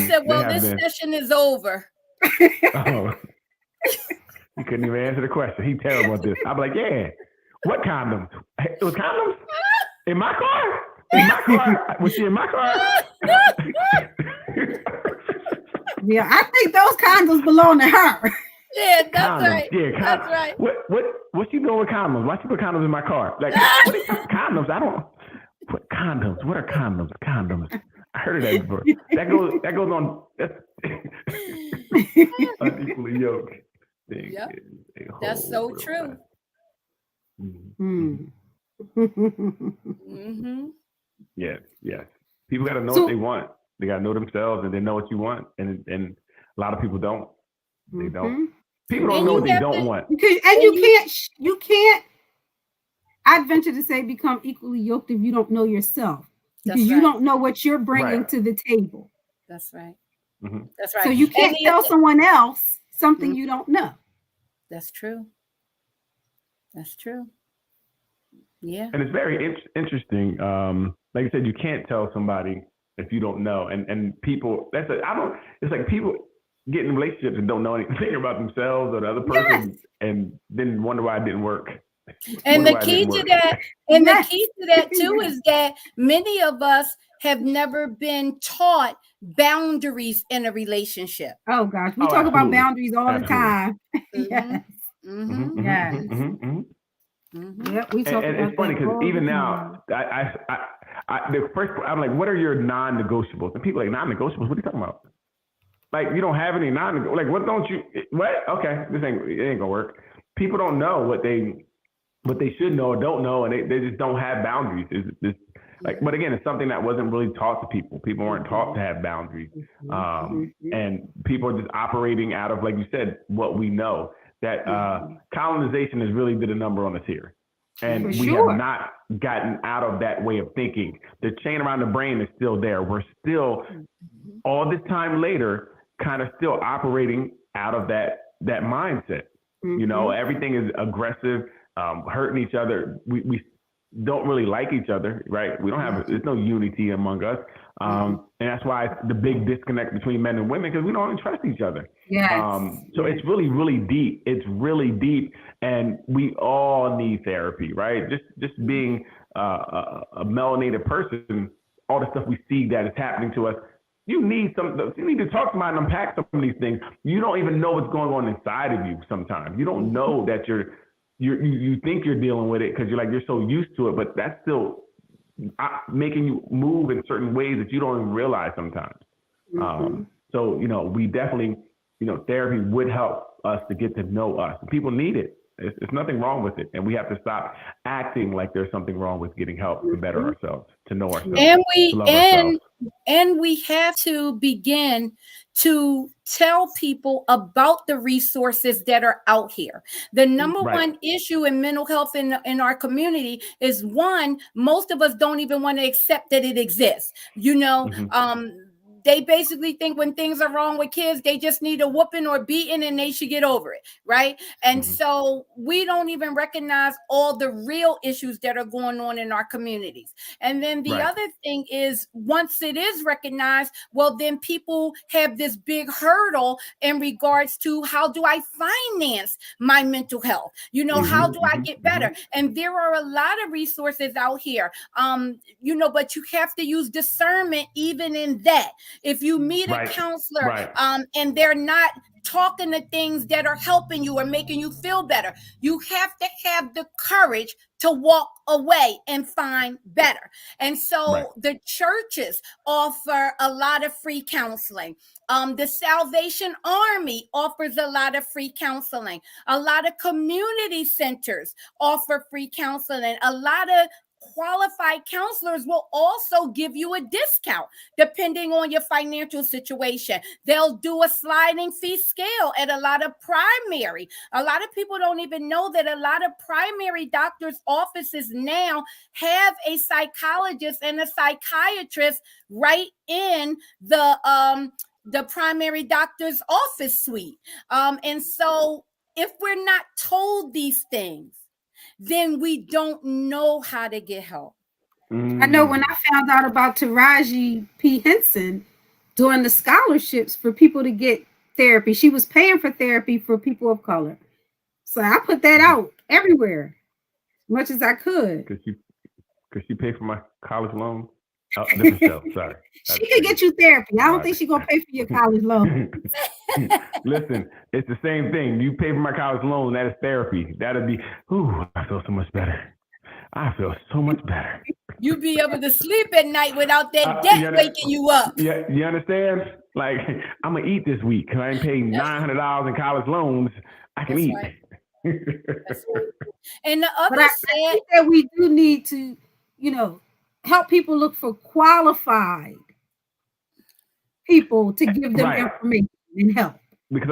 said, well, this session is over. Oh. He couldn't even answer the question. He's terrible at this. I'm like, yeah, what condoms? It was condoms? In my car? In my car? Was she in my car? Yeah, I think those condoms belong to her. Yeah, that's condoms. right. Yeah, that's right. What's she doing with condoms? Why she put condoms in my car? Like, what are condoms? I don't. What condoms? What are condoms? Condoms. I heard of that before. That goes on. That's unequally yoked. Yep. That's so true. Yes. People got to know what they want. They got to know themselves, and they know what you want. And a lot of people don't. They don't. People don't know what they don't want. And you can't. I'd venture to say become equally yoked if you don't know yourself, because you don't know what you're bringing to the table. That's right. That's right. So you can't tell someone else something you don't know. That's true. That's true. Yeah. And it's very interesting. Like I said, you can't tell somebody if you don't know. And people, it's like people get in relationships and don't know anything about themselves or the other person, and then wonder why it didn't work. And the key to that too is that many of us have never been taught boundaries in a relationship. Oh gosh, we talk about boundaries all the time. Yes. Yep, we talk about it's funny because even now, the first, I'm like, what are your non-negotiables? And people are like, non-negotiables? What are you talking about? Like, you don't have any non-negotiables. Like, what don't you? What? Okay, it ain't gonna work. People don't know what they should know or don't know, and they just don't have boundaries. It's but again, it's something that wasn't really taught to people. People weren't taught to have boundaries, and people are just operating out of, like you said, what we know. That colonization has really did a number on us here. And we have not gotten out of that way of thinking. The chain around the brain is still there. We're still, all this time later, kind of still operating out of that mindset. Everything is aggressive, hurting each other. We don't really like each other, right? We don't have, there's no unity among us. And that's why it's the big disconnect between men and women, because we don't even trust each other. So it's really, really deep. It's really deep. And we all need therapy, right? Just being a melanated person, all the stuff we see that is happening to us. You need to talk to somebody and unpack some of these things. You don't even know what's going on inside of you sometimes. You don't know that you think you're dealing with it because you're so used to it, but that's still making you move in certain ways that you don't even realize sometimes. So, we definitely, therapy would help us to get to know us. People need it. There's nothing wrong with it. And we have to stop acting like there's something wrong with getting help to better ourselves, to know ourselves, to love ourselves. And we have to begin to tell people about the resources that are out here. The number one issue in mental health in our community is, one, most of us don't even want to accept that it exists. They basically think when things are wrong with kids, they just need a whooping or beating and they should get over it, right? And so we don't even recognize all the real issues that are going on in our communities. And then the other thing is, once it is recognized, well, then people have this big hurdle in regards to, how do I finance my mental health? How do I get better? And there are a lot of resources out here, but you have to use discernment even in that. If you meet a counselor and they're not talking to things that are helping you or making you feel better, you have to have the courage to walk away and find better. And so the churches offer a lot of free counseling. The Salvation Army offers a lot of free counseling. A lot of community centers offer free counseling. A lot of qualified counselors will also give you a discount depending on your financial situation. They'll do a sliding fee scale at a lot of primary. A lot of people don't even know that a lot of primary doctors' offices now have a psychologist and a psychiatrist right in the primary doctor's office suite. And so if we're not told these things, then we don't know how to get help. I know when I found out about Taraji P. Henson doing the scholarships for people to get therapy, she was paying for therapy for people of color. So I put that out everywhere, as much as I could. Could she pay for my college loan? Oh, different show. Sorry. She could get you therapy. I don't think she's going to pay for your college loan. Listen, it's the same thing. You pay for my college loan, that is therapy. That'll be, I feel so much better. I feel so much better. You be able to sleep at night without that debt waking you up. Yeah, you understand? Like, I'm going to eat this week because I ain't paying $900 in college loans. I can eat. Right. That's right. And the other I think that we do need to, help people look for qualified people to give them information and help. Because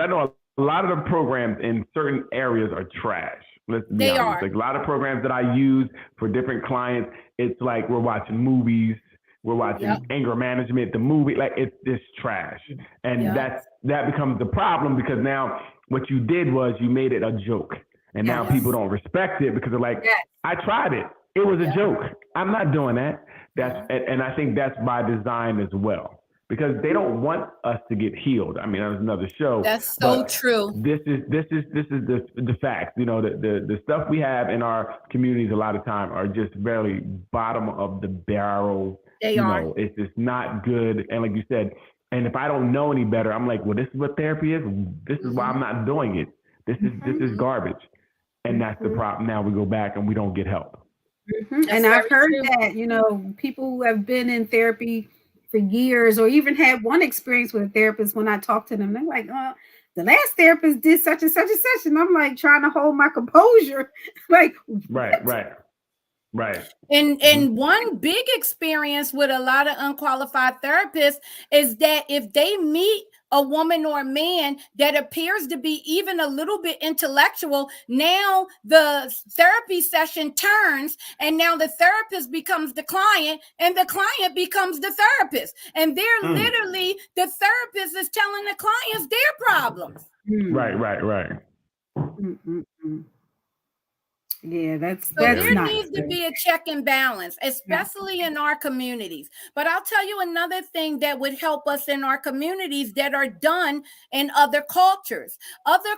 I know a lot of the programs in certain areas are trash. Let's be honest. Like a lot of programs that I use for different clients, it's like we're watching movies, we're watching anger management, the movie, like it's just trash. And that becomes the problem because now what you did was you made it a joke. And now people don't respect it because they're like, I tried it. It was a joke. I'm not doing that. And I think that's by design as well, because they don't want us to get healed. I mean, that's another show. That's so true. This is the fact. The stuff we have in our communities a lot of time are just barely bottom of the barrel. They are. It's just not good. And like you said, and if I don't know any better, I'm like, well, this is what therapy is. This is why I'm not doing it. This is garbage. And that's the problem. Now we go back and we don't get help. And I've heard that, people who have been in therapy for years or even had one experience with a therapist, when I talk to them, they're like, the last therapist did such and such and such. And I'm like trying to hold my composure. Like, Right. And one big experience with a lot of unqualified therapists is that if they meet a woman or a man that appears to be even a little bit intellectual, now the therapy session turns and now the therapist becomes the client and the client becomes the therapist. And they're literally, the therapist is telling the clients their problems. Right. Yeah, that's So that's there not needs to good. be a check and balance, especially in our communities. But I'll tell you another thing that would help us in our communities that are done in other cultures, other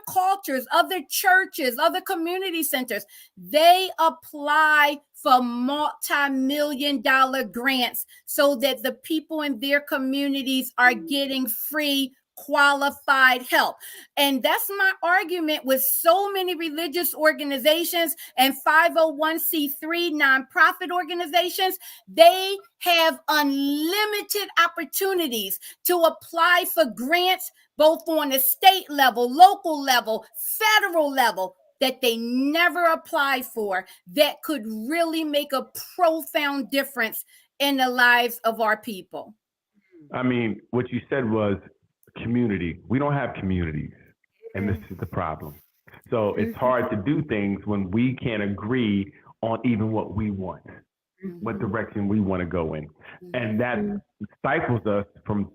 churches, other community centers. They apply for multi-million-dollar grants so that the people in their communities are getting free qualified help. And that's my argument with so many religious organizations and 501c3 nonprofit organizations. They have unlimited opportunities to apply for grants, both on the state level, local level, federal level, that they never apply for, that could really make a profound difference in the lives of our people. I mean, what you said was community. We don't have communities, and this is the problem. So it's hard to do things when we can't agree on even what we want, what direction we want to go in, and that stifles us from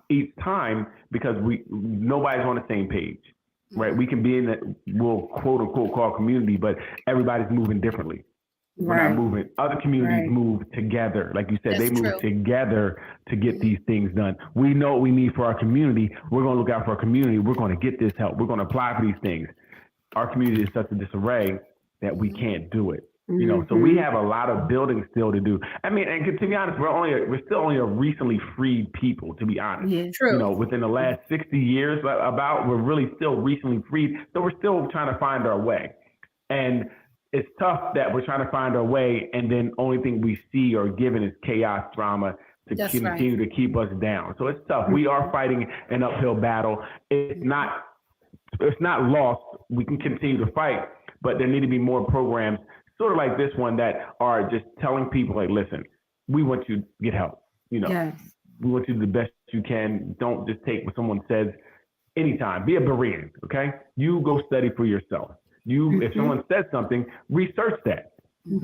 each time because nobody's on the same page, right? We can be in that we'll quote unquote call community, but everybody's moving differently. We're not moving. Other communities move together. Like you said, That's they move true. together to get these things done. We know what we need for our community. We're going to look out for our community. We're going to get this help. We're going to apply for these things. Our community is such a disarray that we can't do it. You know, so we have a lot of building still to do. I mean, and to be honest, we're still only a recently freed people, to be honest. Yeah. True. You know, within the last 60 years, we're really still recently freed. So we're still trying to find our way. And it's tough that we're trying to find our way, and then only thing we see or given is chaos, drama to That's continue to keep us down. So it's tough. We are fighting an uphill battle. It's not lost. We can continue to fight, but there need to be more programs, sort of like this one, that are just telling people, like, listen, we want you to get help. You know, Yes. we want you to do the best you can. Don't just take what someone says anytime. Be a Berean, okay? You go study for yourself. If someone says something, research that.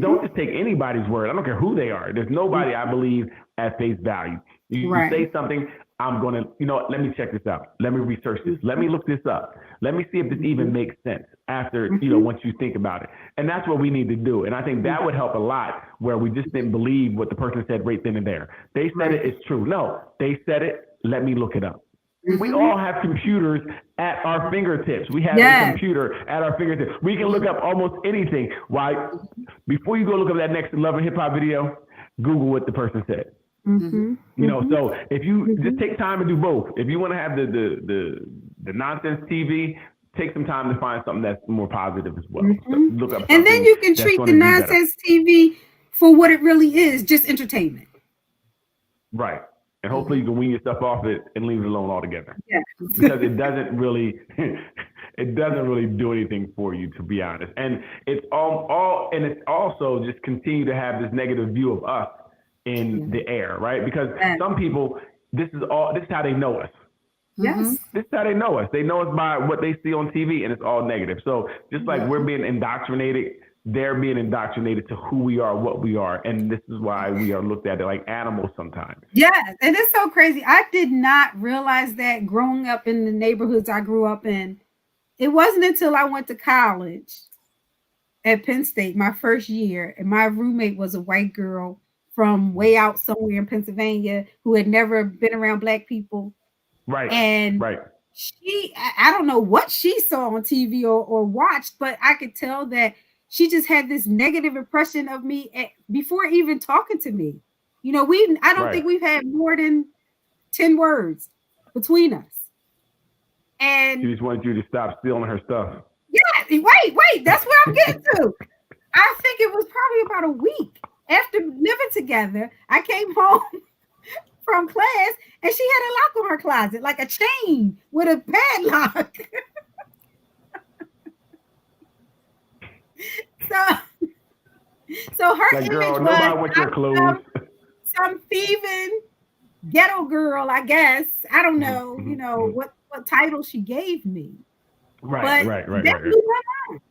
Don't just take anybody's word. I don't care who they are. There's nobody, I believe, at face value. You say something, I'm going to, let me check this out. Let me research this. Let me look this up. Let me see if this even makes sense after, once you think about it. And that's what we need to do. And I think that would help a lot, where we just didn't believe what the person said right then and there. They said it, it's true. No, they said it. Let me look it up. We all have computers at our fingertips. We have a computer at our fingertips. We can look up almost anything. Why? Before you go look up that next Love and Hip Hop video, Google what the person said. So if you just take time to do both. If you want to have the nonsense TV, take some time to find something that's more positive as well. So look up, and then you can treat the nonsense TV for what it really is, just entertainment. Right. And hopefully you can wean yourself off it and leave it alone altogether. Yeah. Because it doesn't really do anything for you, to be honest. And it's all and it's also just continue to have this negative view of us in the air, right? Because some people, this is how they know us. Yes. This is how they know us. They know us by what they see on TV, and it's all negative. So just like we're being indoctrinated, they're being indoctrinated to who we are, what we are. And this is why we are looked at like animals sometimes. Yes. And it's so crazy. I did not realize that growing up in the neighborhoods I grew up in. It wasn't until I went to college at Penn State, my first year, and my roommate was a white girl from way out somewhere in Pennsylvania who had never been around Black people. Right. And I don't know what she saw on TV or watched, but I could tell that she just had this negative impression of me before even talking to me. I don't think we've had more than 10 words between us. And she just wanted you to stop stealing her stuff. Yeah, wait, that's where I'm getting to. I think it was probably about a week after living together. I came home from class and she had a lock on her closet, like a chain with a padlock. So her like, image girl, was nobody wants your clothes. Some thieving ghetto girl, I guess. I don't know, what title she gave me. Right. That blew my mind.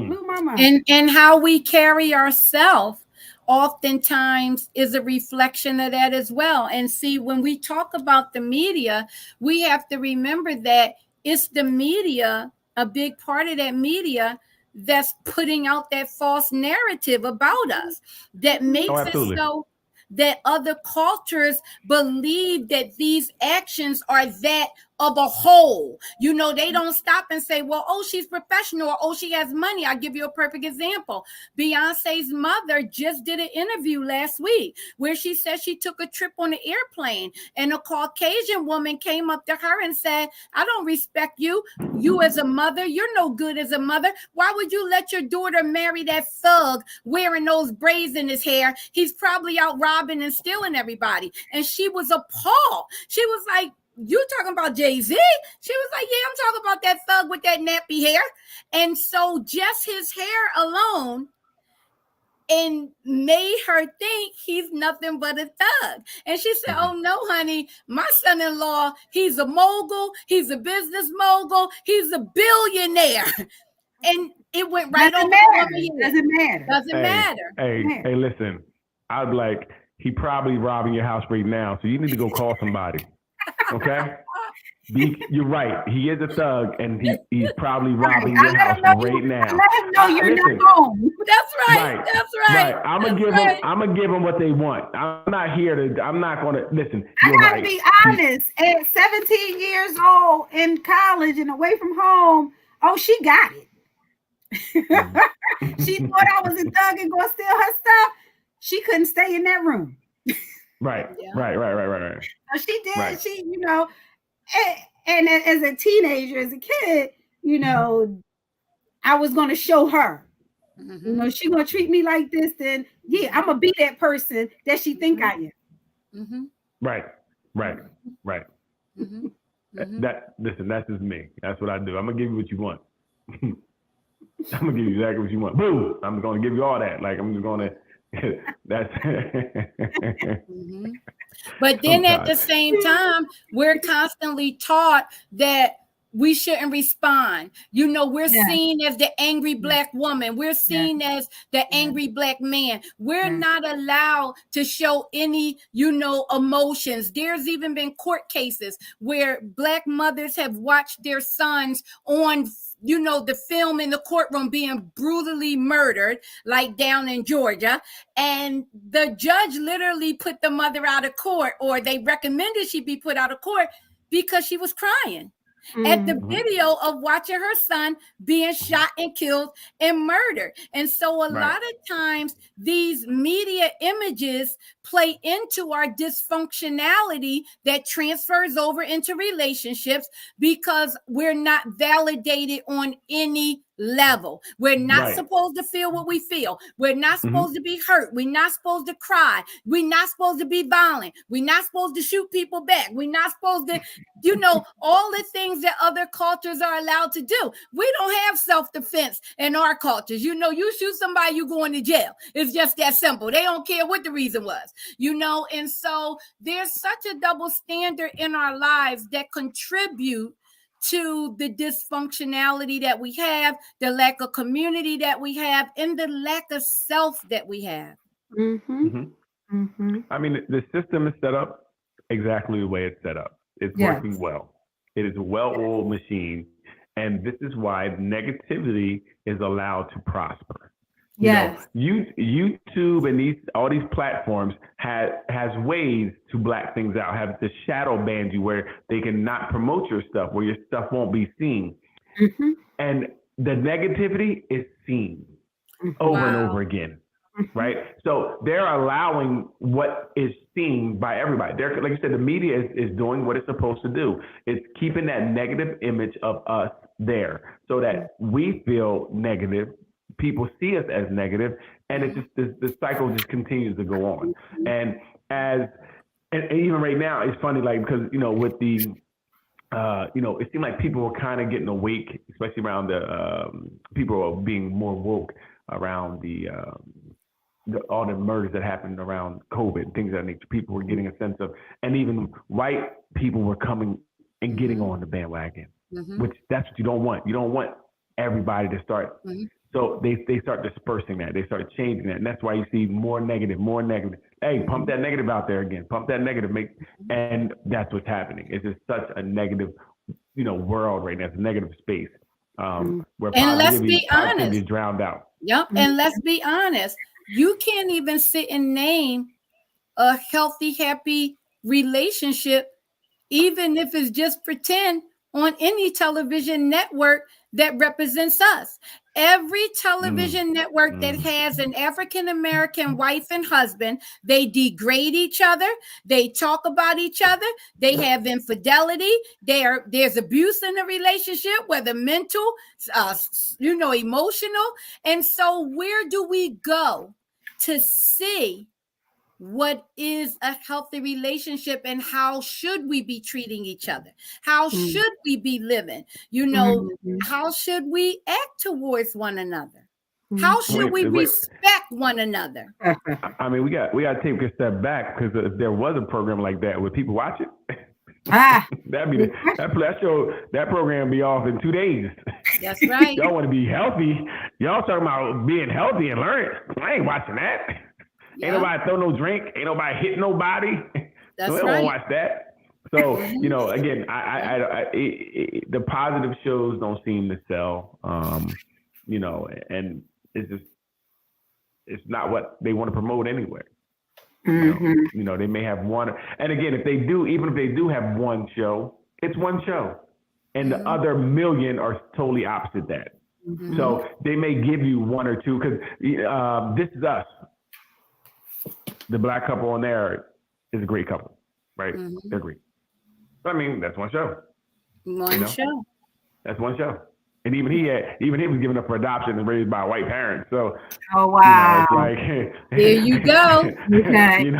Blew my mind. And how we carry ourselves oftentimes is a reflection of that as well. And see, when we talk about the media, we have to remember that it's the media, a big part of that media, that's putting out that false narrative about us that makes it so that other cultures believe that these actions are that of a whole. You know, they don't stop and say, well, oh, she's professional, or oh, she has money. I'll give you a perfect example. Beyonce's mother just did an interview last week where she said she took a trip on an airplane and a Caucasian woman came up to her and said, I don't respect you. You as a mother, you're no good as a mother. Why would you let your daughter marry that thug wearing those braids in his hair? He's probably out robbing and stealing everybody. And she was appalled. She was like, you talking about Jay-Z? She was like, yeah, I'm talking about that thug with that nappy hair. And so just his hair alone and made her think he's nothing but a thug. And she said, oh no, honey, my son-in-law, he's a mogul, he's a business mogul, he's a billionaire. And it went right over here. Doesn't matter. Hey, listen, I'd be like, he probably robbing your house right now, so you need to go call somebody. Okay? You're right. He is a thug, and he's probably robbing your house right now. Let him know you're not home. That's right. That's right. I'm gonna give them what they want. I'm not gonna listen. I gotta be honest. At 17 years old in college and away from home, oh, she got it. She thought I was a thug and gonna steal her stuff. She couldn't stay in that room. Right. So she did. Right. She, you know, and as a teenager, as a kid, you know, I was going to show her. Mm-hmm. You know, she going to treat me like this. Then, yeah, I'm gonna be that person that she think I am. Mm-hmm. Right. Mm-hmm. Listen, that's just me. That's what I do. I'm gonna give you what you want. I'm gonna give you exactly what you want. Boom! I'm gonna give you all that. Like I'm just gonna. That's mm-hmm. But then at the same time, we're constantly taught that we shouldn't respond. You know, we're seen as the angry Black woman. We're seen as the angry Black man. We're not allowed to show any, you know, emotions. There's even been court cases where Black mothers have watched their sons on, you know, the film in the courtroom being brutally murdered, like down in Georgia. And the judge literally put the mother out of court, or they recommended she be put out of court because she was crying at the video of watching her son being shot and killed and murdered. And so a lot of times these media images play into our dysfunctionality that transfers over into relationships because we're not validated on any level. We're not supposed to feel what we feel. We're not supposed to be hurt. We're not supposed to cry. We're not supposed to be violent. We're not supposed to shoot people back. We're not supposed to, you know, all the things that other cultures are allowed to do. We don't have self-defense in our cultures. You know, you shoot somebody, you going to jail. It's just that simple. They don't care what the reason was, you know. And so there's such a double standard in our lives that contribute to the dysfunctionality that we have, the lack of community that we have, and the lack of self that we have. I mean, the system is set up exactly the way it's set up. It's working well. It is a well-oiled machine. And this is why negativity is allowed to prosper. Yes. You know, YouTube and all these platforms has ways to black things out, have to shadow ban you where they cannot promote your stuff, where your stuff won't be seen. And the negativity is seen over and over again. Right. So they're allowing what is seen by everybody. They're, like you said, the media is doing what it's supposed to do. It's keeping that negative image of us there so that we feel negative. People see us as negative, and it's just the cycle just continues to go on. And even right now, it's funny, like, because, you know, with the, you know, it seemed like people were kind of getting awake, especially around the people are being more woke around all the murders that happened around COVID, things of that nature. People were getting a sense of, and even white people were coming and getting on the bandwagon, which that's what you don't want. You don't want everybody to start. So they start dispersing that. They start changing that. And that's why you see more negative. Hey, pump that negative out there again. Pump that negative. And that's what's happening. It's just such a negative, you know, world right now. It's a negative space. where And let's be positivity honest. is drowned out. Yep. And let's be honest. You can't even sit and name a healthy, happy relationship, even if it's just pretend, on any television network that represents us. Every television network that has an African-American wife and husband, they degrade each other. They talk about each other. They have infidelity. There's abuse in the relationship, whether mental, emotional. And so where do we go to see what is a healthy relationship and how should we be treating each other? How should we be living? How should we act towards one another? How should we respect one another? I mean, we got to take a step back, because if there was a program like that, would people watch it? that program be off in 2 days. That's right. Y'all want to be healthy. Y'all talking about being healthy and learning. I ain't watching that. Ain't nobody throw no drink. Ain't nobody hit nobody. That's so they don't watch that. So, again, the positive shows don't seem to sell, and it's not what they want to promote anyway. They may have one. And again, even if they do have one show, it's one show. And the other million are totally opposite that. So they may give you one or two, because This Is Us, the black couple on there is a great couple, right? They're great. But I mean, that's one show. Show. That's one show. And even he was given up for adoption and raised by white parents. So, oh wow, it's like, there you go. Okay. It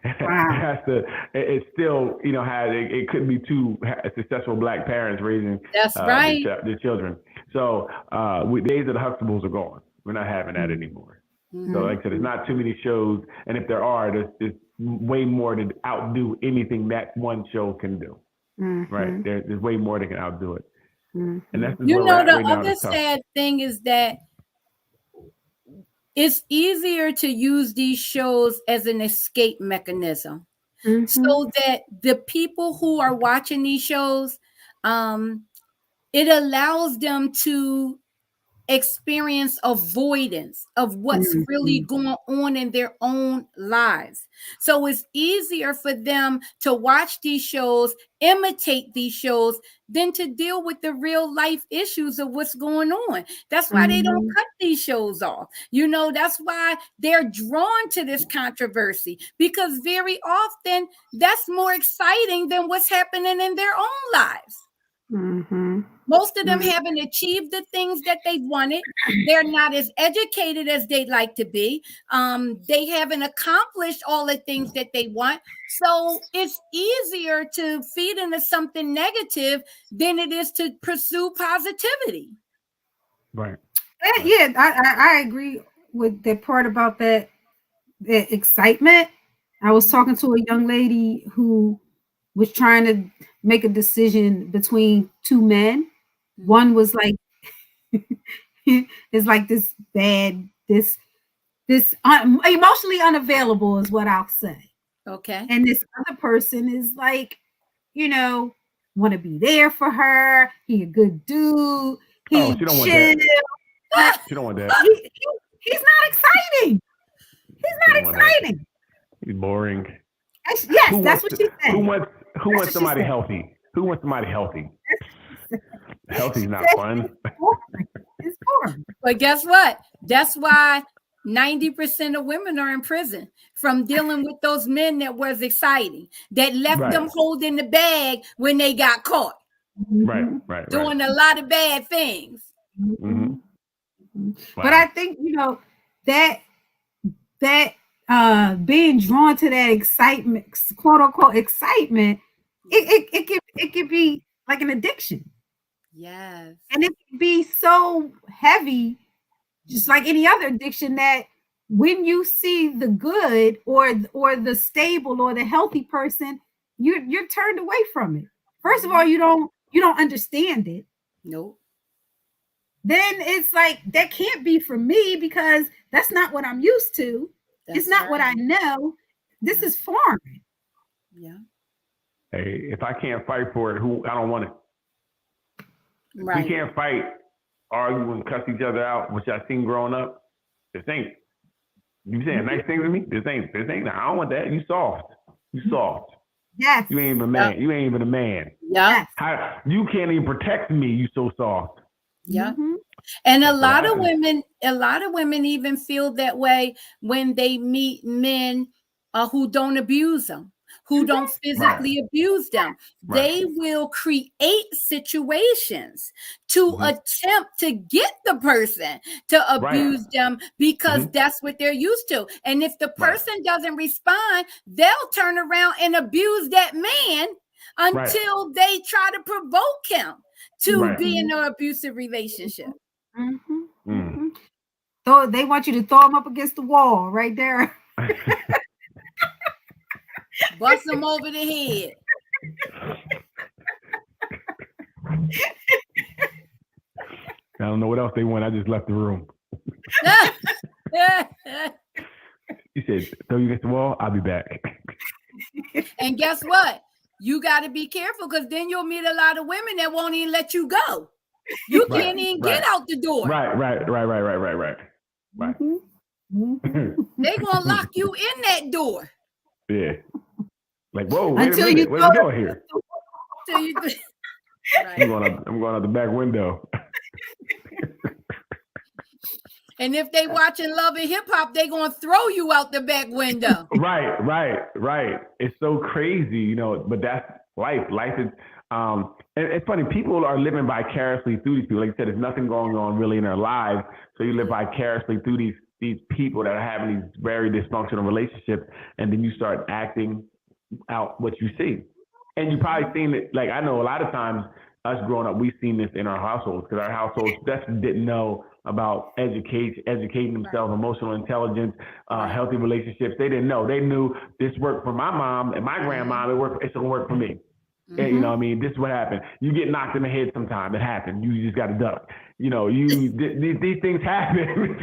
has to. It still, it couldn't be two successful black parents raising. That's right. The children. So, days of the Huxtables are gone. We're not having that anymore. So, like I said, there's not too many shows, and if there are, there's way more to outdo anything that one show can do. Right? There's way more that can outdo it. And that's the other sad thing is that it's easier to use these shows as an escape mechanism, so that the people who are watching these shows, it allows them to experience avoidance of what's really going on in their own lives. So it's easier for them to watch these shows, imitate these shows, than to deal with the real life issues of what's going on. That's why they don't cut these shows off. That's why they're drawn to this controversy, because very often that's more exciting than what's happening in their own lives. Most of them haven't achieved the things that they wanted. They're not as educated as they'd like to be. They haven't accomplished all the things that they want. So it's easier to feed into something negative than it is to pursue positivity. Right. Yeah, I agree with the part about the excitement. I was talking to a young lady who was trying to make a decision between two men. One was like, is like this bad, this emotionally unavailable is what I'll say. Okay. And this other person is like, want to be there for her. He a good dude. She don't want that. She don't want that. He's not exciting. He's not exciting. He's boring. Yes, that's what she said. Who wants somebody healthy? Who wants somebody healthy? Healthy's not fun. It's boring. But guess what? That's why 90% of women are in prison from dealing with those men that was exciting, that left them holding the bag when they got caught. Right. Doing a lot of bad things. Wow. But I think, that being drawn to that excitement, quote unquote excitement, it could be like an addiction. Yes. And it can be so heavy, just like any other addiction, that when you see the good or the stable or the healthy person, you're turned away from it. First of all, you don't understand it. Nope. Then it's like, that can't be for me, because that's not what I'm used to. It's not what I know. This is foreign. Yeah. Hey, if I can't fight for it, I don't want it. Right. We can't fight argue and cuss each other out, which I seen growing up. This ain't, you saying nice things to me? This ain't, I don't want that. You soft. You soft. Yes. You ain't even a man. You ain't even a man. Yeah. How, you can't even protect me. You so soft. Yeah. Mm-hmm. And a lot of women even feel that way when they meet men who don't abuse them, who don't physically abuse them. They will create situations to attempt to get the person to abuse them because that's what they're used to. And if the person doesn't respond, they'll turn around and abuse that man until they try to provoke him to be in an abusive relationship. So they want you to throw them up against the wall right there. Bust them over the head. I don't know what else they want. I just left the room. He said, throw you against the wall, I'll be back. And guess what? You got to be careful because then you'll meet a lot of women that won't even let you go. You can't even get out the door. Right. They gonna lock you in that door. Yeah. Like, whoa, wait a minute. What are you doing here? I'm going out the back window. And if they watching Love and Hip Hop, they gonna throw you out the back window. Right. It's so crazy, you know, but that's life. Life is, and it's funny, people are living vicariously through these people. Like I said, there's nothing going on really in their lives. So you live vicariously through these people that are having these very dysfunctional relationships. And then you start acting out what you see. And you probably seen it, like I know a lot of times us growing up, we've seen this in our households because our households just didn't know about educating themselves, emotional intelligence, healthy relationships. They didn't know. They knew this worked for my mom and my grandma. It's gonna work for me. And, you know what I mean? This is what happened. You get knocked in the head sometime. It happened. You just got to duck. You know, these things happen.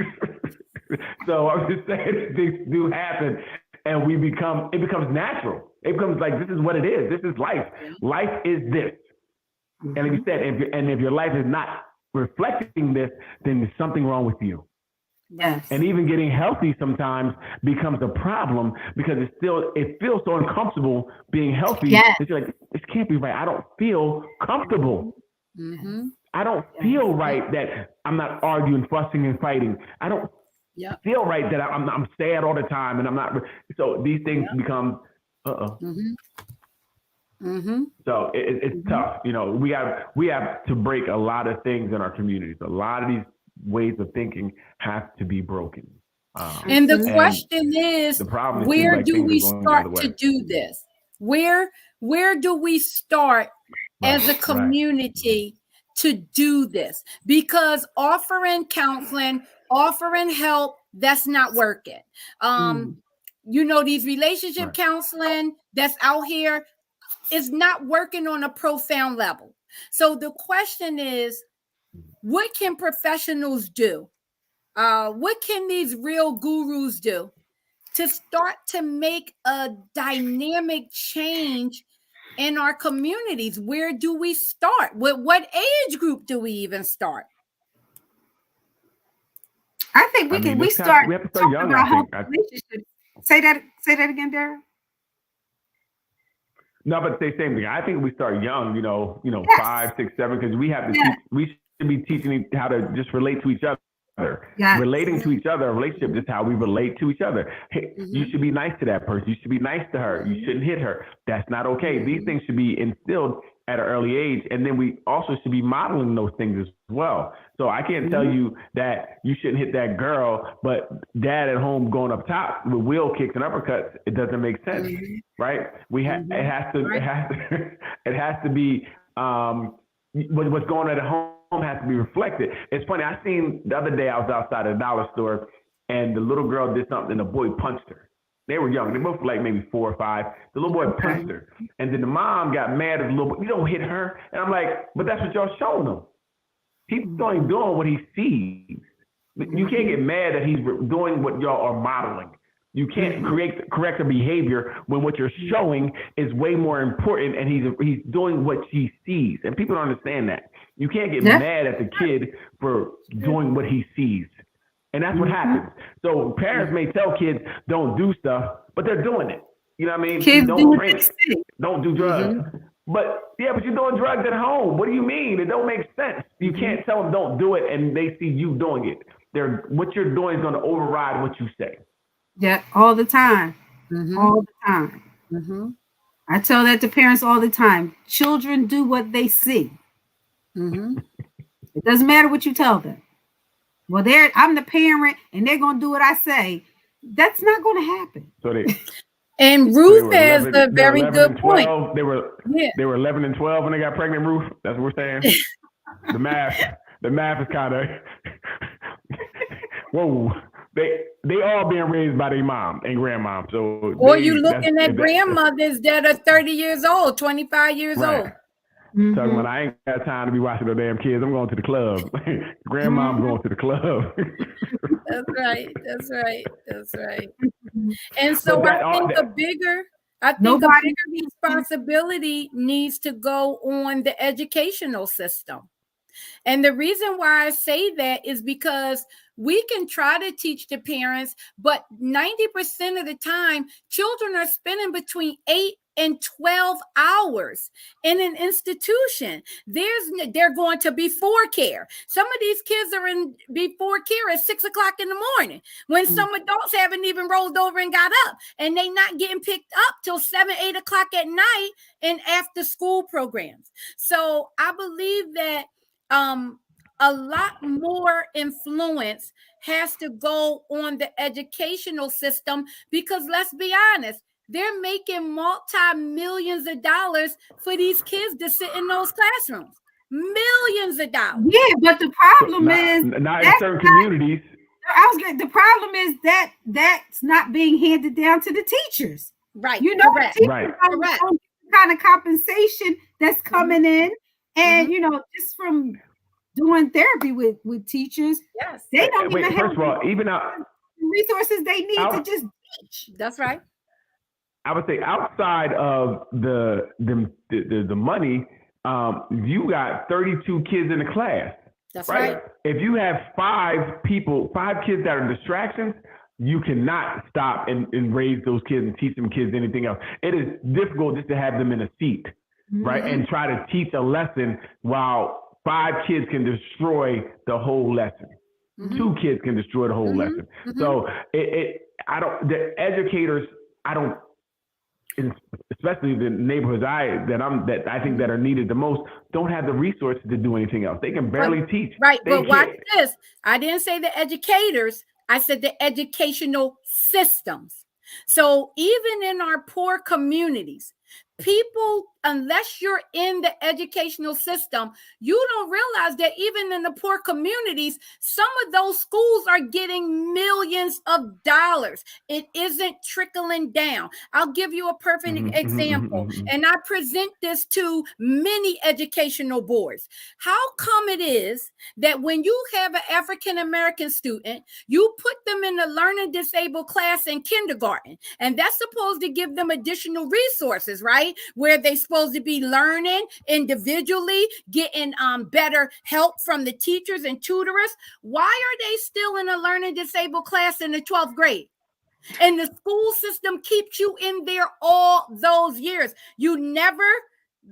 So I'm just saying things do happen, and it becomes natural. It becomes like, this is what it is. This is life. Life is this. And like you said, if your life is not reflecting this, then there's something wrong with you. Yes. And even getting healthy sometimes becomes a problem because it feels so uncomfortable being healthy. Yes. That you're like, this can't be right. I don't feel comfortable. I don't feel right that I'm not arguing, fussing, and fighting. I don't feel right that I'm sad all the time and I'm not. So these things become, So it's tough. You know, we have to break a lot of things in our communities. A lot of these ways of thinking have to be broken. And the question is, where do we start to do this? Where do we start as a community to do this? Because offering counseling, offering help, that's not working. You know, these relationship counseling that's out here is not working on a profound level. So the question is, what can professionals do? What can these real gurus do to start to make a dynamic change in our communities? Where do we start? What age group do we even start? I think we have to start young. I think. Say that again, Darryl. No, but say same thing. I think we start young, you know, 5, 6, 7, because we have to we should be teaching how to just relate to each other. Relating to each other, a relationship is how we relate to each other. Hey, you should be nice to that person. You should be nice to her. You shouldn't hit her. That's not okay. These things should be instilled at an early age. And then we also should be modeling those things as well. So I can't tell you that you shouldn't hit that girl, but dad at home going up top with wheel kicks and uppercuts, it doesn't make sense, right? It has to be what's going on at home has to be reflected. It's funny. I seen the other day, I was outside a dollar store and the little girl did something and the boy punched her. They were young. They both were like maybe 4 or 5. The little boy punched her. And then the mom got mad at the little boy. You don't hit her. And I'm like, but that's what y'all showing him. He's only doing what he sees. You can't get mad that he's doing what y'all are modeling. You can't correct a behavior when what you're showing is way more important, and he's doing what he sees, and people don't understand that. You can't get mad at the kid for doing what he sees, and that's what happens. So parents may tell kids don't do stuff, but they're doing it. You know what I mean? Kids don't drink, don't do drugs. But you're doing drugs at home. What do you mean? It don't make sense. You can't tell them don't do it, and they see you doing it. What you're doing is going to override what you say. Yeah, all the time. All the time. I tell that to parents all the time. Children do what they see. It doesn't matter what you tell them. Well, I'm the parent, and they're going to do what I say. That's not going to happen. So and Ruth has a very good point. They were 11 and 12 when they got pregnant, Ruth. That's what we're saying. The math is kind of whoa. They all being raised by their mom and grandmom. So you looking at grandmothers that are 30 years old, 25 years old. Talking about I ain't got time to be watching no damn kids. I'm going to the club. Grandmom's going to the club. That's right. And so I think a bigger responsibility needs to go on the educational system. And the reason why I say that is because we can try to teach the parents, but 90% of the time, children are spending between 8 and 12 hours in an institution. They're going to before care. Some of these kids are in before care at 6 o'clock in the morning when some adults haven't even rolled over and got up, and they not getting picked up till 7, 8 o'clock at night in after school programs. So I believe that a lot more influence has to go on the educational system, because let's be honest, they're making multi-millions of dollars for these kids to sit in those classrooms. Millions of dollars. Yeah, but the problem is not in certain communities. The problem is that that's not being handed down to the teachers. Right. You know, correct. Teachers Right. don't kind of compensation that's coming in, and just from doing therapy with teachers, they don't even have the resources they need to just teach. That's right. I would say outside of the money, you got 32 kids in the class. That's right. If you have 5 kids that are distractions, you cannot stop and raise those kids and teach them kids anything else. It is difficult just to have them in a seat, right? And try to teach a lesson while 5 kids can destroy the whole lesson. 2 kids can destroy the whole lesson. So the educators, especially the neighborhoods that I think that are needed the most, don't have the resources to do anything else. They can barely teach. Right, but watch this. I didn't say the educators. I said the educational systems. So even in our poor communities, people, unless you're in the educational system, you don't realize that even in the poor communities, some of those schools are getting millions of dollars. It isn't trickling down. I'll give you a perfect example, and I present this to many educational boards. How come it is that when you have an African-American student, you put them in a learning disabled class in kindergarten, and that's supposed to give them additional resources, right? Where they supposed to be learning individually, getting better help from the teachers and tutors. Why are they still in a learning disabled class in the 12th grade? And the school system keeps you in there all those years. You never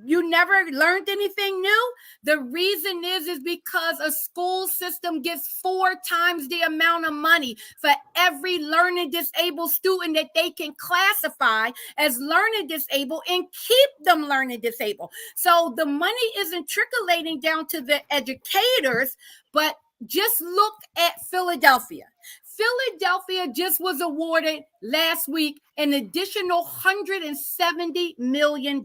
learned anything new. The reason is because a school system gets 4 times the amount of money for every learning disabled student that they can classify as learning disabled and keep them learning disabled. So the money isn't trickling down to the educators, but just look at Philadelphia. Philadelphia just was awarded last week an additional $170 million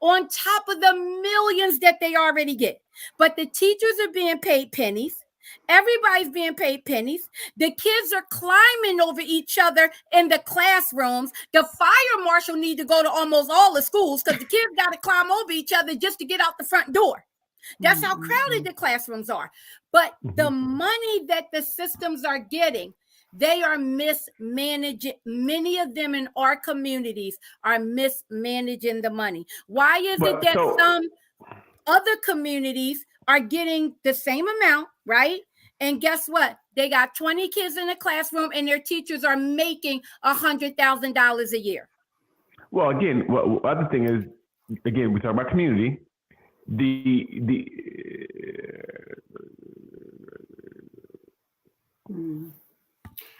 on top of the millions that they already get. But the teachers are being paid pennies. Everybody's being paid pennies. The kids are climbing over each other in the classrooms. The fire marshal need to go to almost all the schools because the kids got to climb over each other just to get out the front door. That's how crowded the classrooms are. But the money that the systems are getting, They are mismanaging. Many of them in our communities are mismanaging the money. Why is it that some other communities are getting the same amount, right? And guess what? They got 20 kids in a classroom and their teachers are making $100,000 a year. Well, again, other thing is, again, we talk about community.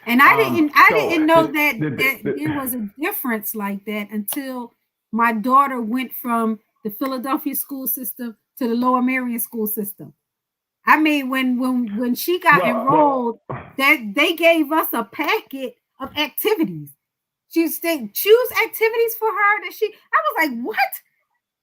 And I didn't know that it was a difference like that until my daughter went from the Philadelphia school system to the Lower Merion school system. I mean, when she got enrolled, that they gave us a packet of activities. She said choose activities for her that I was like, what?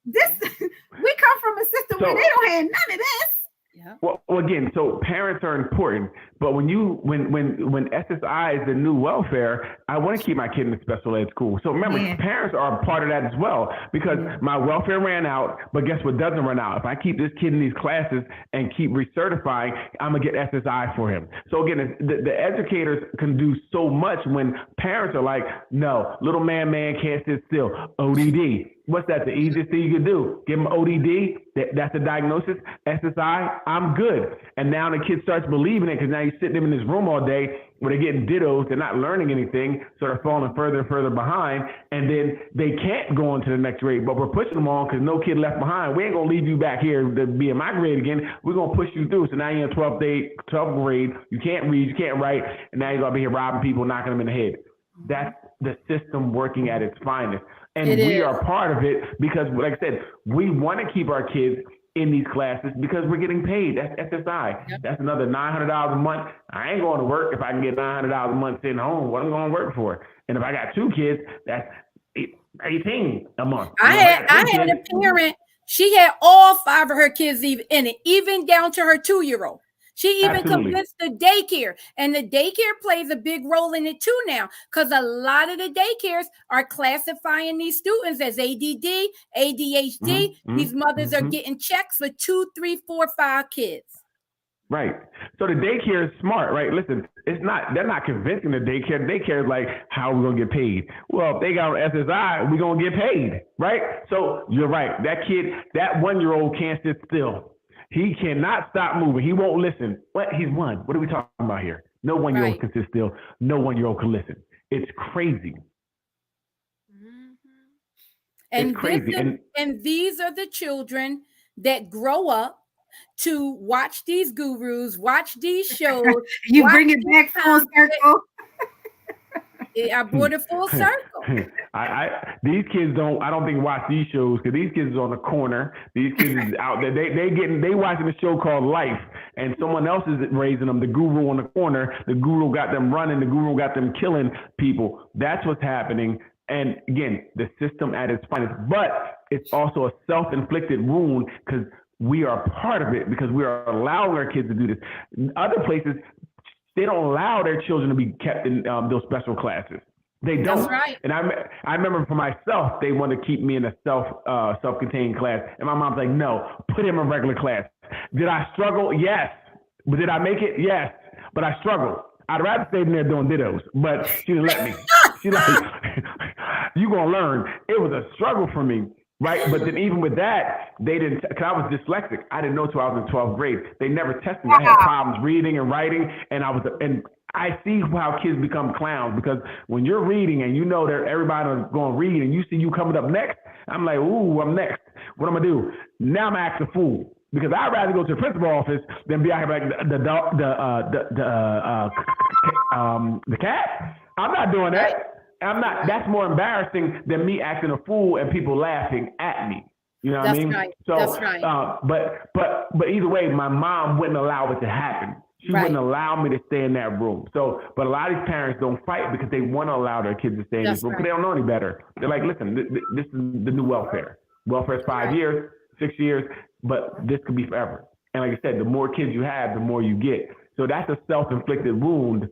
This we come from a system where they don't have none of this. Yeah. Well, again, so parents are important, but when SSI is the new welfare, I want to keep my kid in a special ed school. So remember, parents are part of that as well, because my welfare ran out, but guess what doesn't run out? If I keep this kid in these classes and keep recertifying, I'm gonna get SSI for him. So again, the educators can do so much when parents are like, no, little man can't sit still. ODD. What's that? The easiest thing you can do? Give them ODD. That's the diagnosis. SSI. I'm good. And now the kid starts believing it, because now you sit them in this room all day where they're getting dittos. They're not learning anything. So they're falling further and further behind. And then they can't go on to the next grade, but we're pushing them on because no kid left behind. We ain't going to leave you back here to be in my grade again. We're going to push you through. So now you're in 12th grade. You can't read, you can't write. And now you're going to be here robbing people, knocking them in the head. That's the system working at its finest. And we are part of it because, like I said, we want to keep our kids in these classes because we're getting paid. That's SSI. Yep. That's another $900 a month. I ain't going to work if I can get $900 a month sitting home. What am I going to work for? And if I got 2 kids, that's $18 a month. I had a parent. She had all 5 of her kids in it, even down to her 2-year-old. She even convinced the daycare, and the daycare plays a big role in it too now, because a lot of the daycares are classifying these students as ADD, ADHD. These mothers are getting checks for 2, 3, 4, 5 kids. Right. So the daycare is smart, right? Listen, they're not convincing the daycare. The daycare is like, how are we going to get paid? Well, if they got on SSI, we're going to get paid, right? So you're right. That kid, that 1-year-old can't sit still. He cannot stop moving. He won't listen. What? He's 1. What are we talking about here? No 1-year-old can sit still. No 1-year-old can listen. It's crazy. And it's crazy. And these are the children that grow up to watch these gurus, watch these shows. You bring it back full circle. I brought it full circle. These kids I don't think watch these shows, because these kids are on the corner. These kids is out there. They watching a show called Life, and someone else is raising them. The guru on the corner. The guru got them running. The guru got them killing people. That's what's happening. And again, the system at its finest, but it's also a self-inflicted wound because we are part of it, because we are allowing our kids to do this. Other places, they don't allow their children to be kept in those special classes. They don't. That's right. And I remember for myself, they wanted to keep me in a self-contained class. And my mom's like, no, put him in regular class. Did I struggle? Yes. But did I make it? Yes. But I struggled. I'd rather stay in there doing dittos, but she didn't let me. She's like, you going to learn. It was a struggle for me. Right. But then even with that, they didn't, because I was dyslexic. I didn't know until I was in 12th grade. They never tested me. I had problems reading and writing. And I see how kids become clowns, because when you're reading and you know that everybody's going to read and you see you coming up next, I'm like, ooh, I'm next. What am I going to do? Now I'm acting a fool, because I'd rather go to the principal's office than be out here like the cat. I'm not doing that. I'm not. That's more embarrassing than me acting a fool and people laughing at me. You know what I mean? Right. So, that's right. But either way, my mom wouldn't allow it to happen. She wouldn't allow me to stay in that room. So, but a lot of these parents don't fight because they want to allow their kids to stay in this room, because they don't know any better. They're like, listen, this is the new welfare. Welfare is 5 years, 6 years, but this could be forever. And like I said, the more kids you have, the more you get. So that's a self-inflicted wound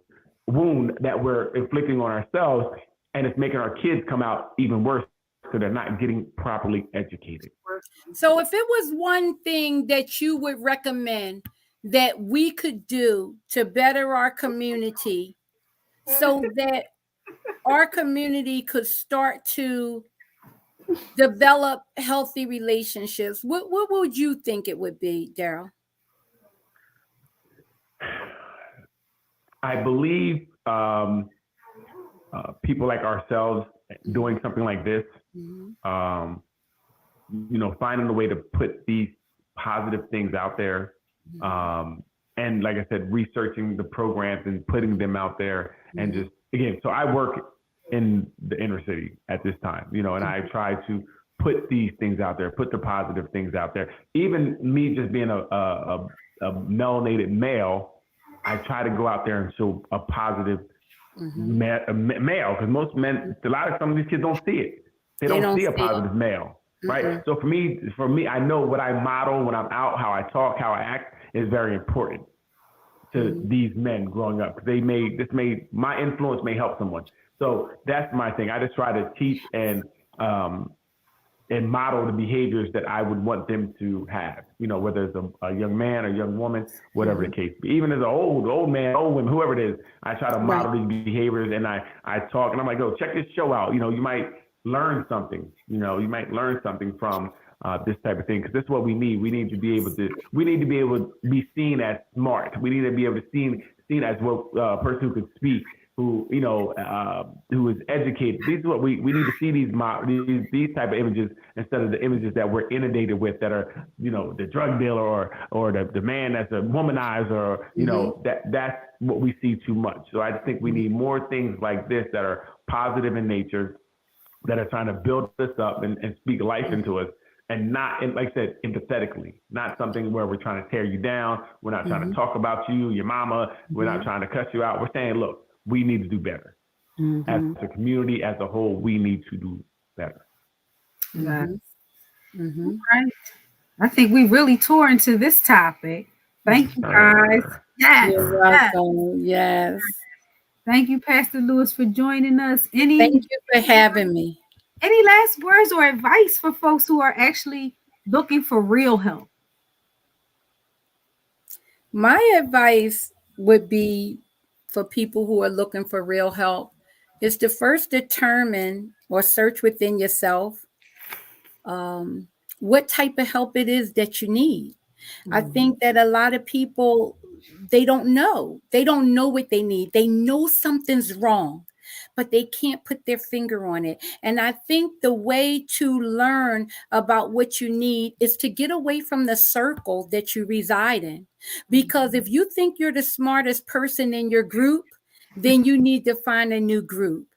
that we're inflicting on ourselves. And it's making our kids come out even worse, because they're not getting properly educated. So if it was one thing that you would recommend that we could do to better our community, so that our community could start to develop healthy relationships? What would you think it would be, Daryl? I believe people like ourselves doing something like this, finding a way to put these positive things out there. And like I said, researching the programs and putting them out there. And just, again, so I work in the inner city at this time, and I try to put these things out there, put the positive things out there. Even me just being a melanated male, I try to go out there and show a positive male, because most men, some of these kids don't see it. They don't see a positive male, right? So for me, I know what I model when I'm out, how I talk, how I act is very important to these men growing up. My influence may help someone. So that's my thing. I just try to teach and model the behaviors that I would want them to have, whether it's a young man or young woman, whatever the case be. Even as an old man, old woman, whoever it is, I try to model these behaviors, and I talk, and I'm like, check this show out. You might learn something, from this type of thing, because this is what we need. We need to be able to be seen as smart. We need to be able to seen as a person who can speak, who is educated. These is what we need to see, these type of images, instead of the images that we're inundated with, that are the drug dealer or the man that's a womanizer, or that's what we see too much. So I just think we need more things like this that are positive in nature, that are trying to build us up and speak life into us. And not, like I said, empathetically, not something where we're trying to tear you down. We're not trying to talk about you, your mama. We're not trying to cuss you out. We're saying, look, we need to do better. As a community, as a whole, we need to do better. Right. I think we really tore into this topic. Thank you, guys. Yes. You're welcome. Yes. Thank you, Pastor Lewis, for joining us. Thank you for having me. Any last words or advice for folks who are actually looking for real help? My advice would be for people who are looking for real help is to first determine or search within yourself what type of help it is that you need. I think that a lot of people, they don't know what they need. They know something's wrong, but they can't put their finger on it. And I think the way to learn about what you need is to get away from the circle that you reside in. Because if you think you're the smartest person in your group, then you need to find a new group.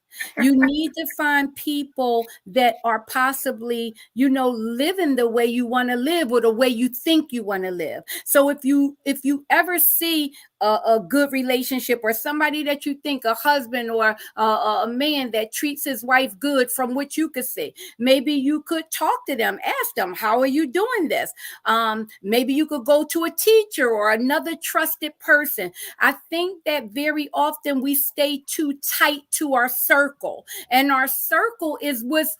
You need to find people that are possibly, living the way you want to live, or the way you think you want to live. So if you ever see a good relationship, or somebody that you think, a husband or a man that treats his wife good, from what you could see, maybe you could talk to them, ask them, how are you doing this? Maybe you could go to a teacher or another trusted person. I think that very often we stay too tight to our circle, and our circle is what's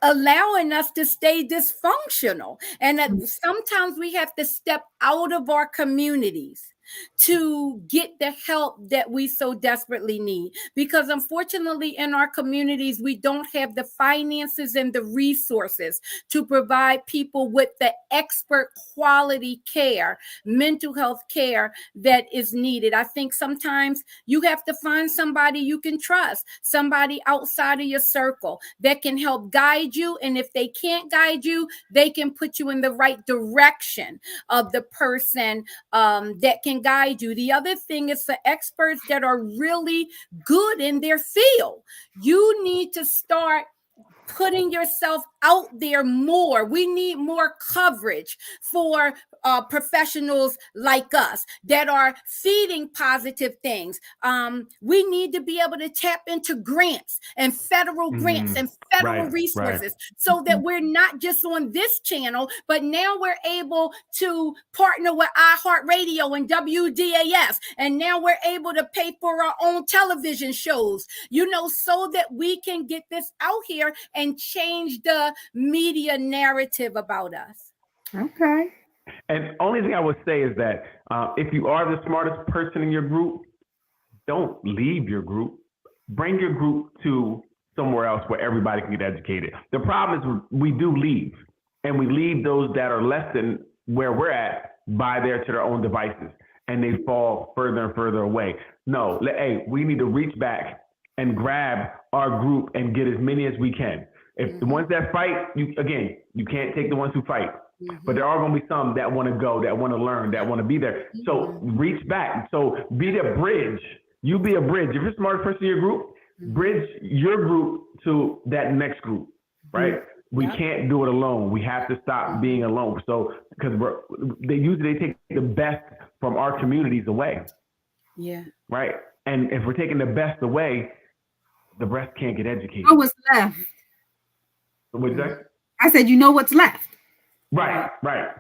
allowing us to stay dysfunctional. And sometimes we have to step out of our communities to get the help that we so desperately need. Because unfortunately, in our communities, we don't have the finances and the resources to provide people with the expert quality care, mental health care that is needed. I think sometimes you have to find somebody you can trust, somebody outside of your circle that can help guide you. And if they can't guide you, they can put you in the right direction of the person that can guide you. The other thing is for experts that are really good in their field. You need to start putting yourself out there more. We need more coverage for professionals like us that are feeding positive things. We need to be able to tap into grants and federal grants and federal resources so that we're not just on this channel, but now we're able to partner with iHeartRadio and WDAS. And now we're able to pay for our own television shows, so that we can get this out here and change the media narrative about us. Okay. And only thing I would say is that if you are the smartest person in your group, don't leave your group. Bring your group to somewhere else where everybody can get educated. The problem is we do leave, and we leave those that are less than where we're at by to their own devices, and they fall further and further away. No, hey, we need to reach back and grab our group and get as many as we can. If the ones that fight, you can't take the ones who fight. But there are going to be some that want to go, that want to learn, that want to be there. So reach back. So be the bridge. You be a bridge. If you're a smart person in your group, bridge your group to that next group, right? We can't do it alone. We have to stop being alone. So because they usually take the best from our communities away. Yeah. Right. And if we're taking the best away, the rest can't get educated. What was left? What's that? I said, you know what's left. Right.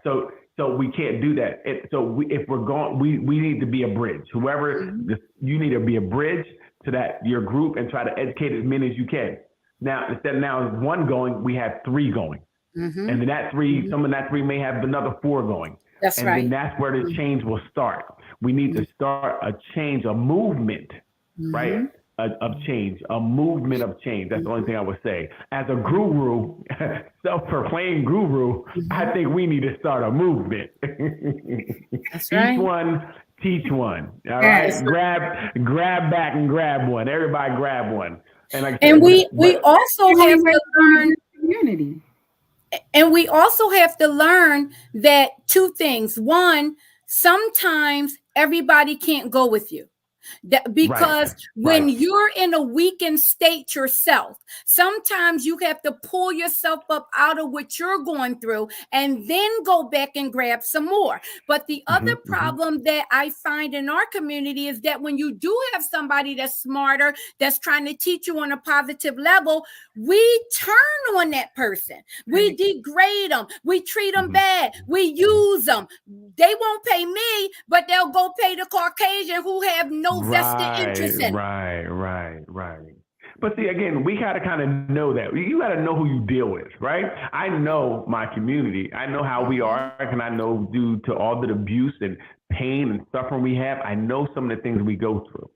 So we can't do that. If we're going, we need to be a bridge. Whoever, you need to be a bridge to your group and try to educate as many as you can. Now, instead of one going, we have 3 going. And then that 3, some of that 3 may have another 4 going. That's right. And then that's where the change will start. We need to start a change, a movement, right? Of change, a movement of change. That's the only thing I would say. As a guru, self-proclaimed guru, I think we need to start a movement. That's right. Each one, teach one. All right. Grab back and grab one. Everybody grab one. And we also have to learn community. And we also have to learn that 2 things. One, sometimes everybody can't go with you. Because when you're in a weakened state yourself, sometimes you have to pull yourself up out of what you're going through and then go back and grab some more. But the other problem that I find in our community is that when you do have somebody that's smarter, that's trying to teach you on a positive level, we turn on that person. We degrade them. We treat them bad. We use them. They won't pay me, but they'll go pay the Caucasian who have no vested interest in it. Right. But see, again, we got to kind of know that. You got to know who you deal with, right? I know my community. I know how we are, and I know due to all the abuse and pain and suffering we have, I know some of the things we go through.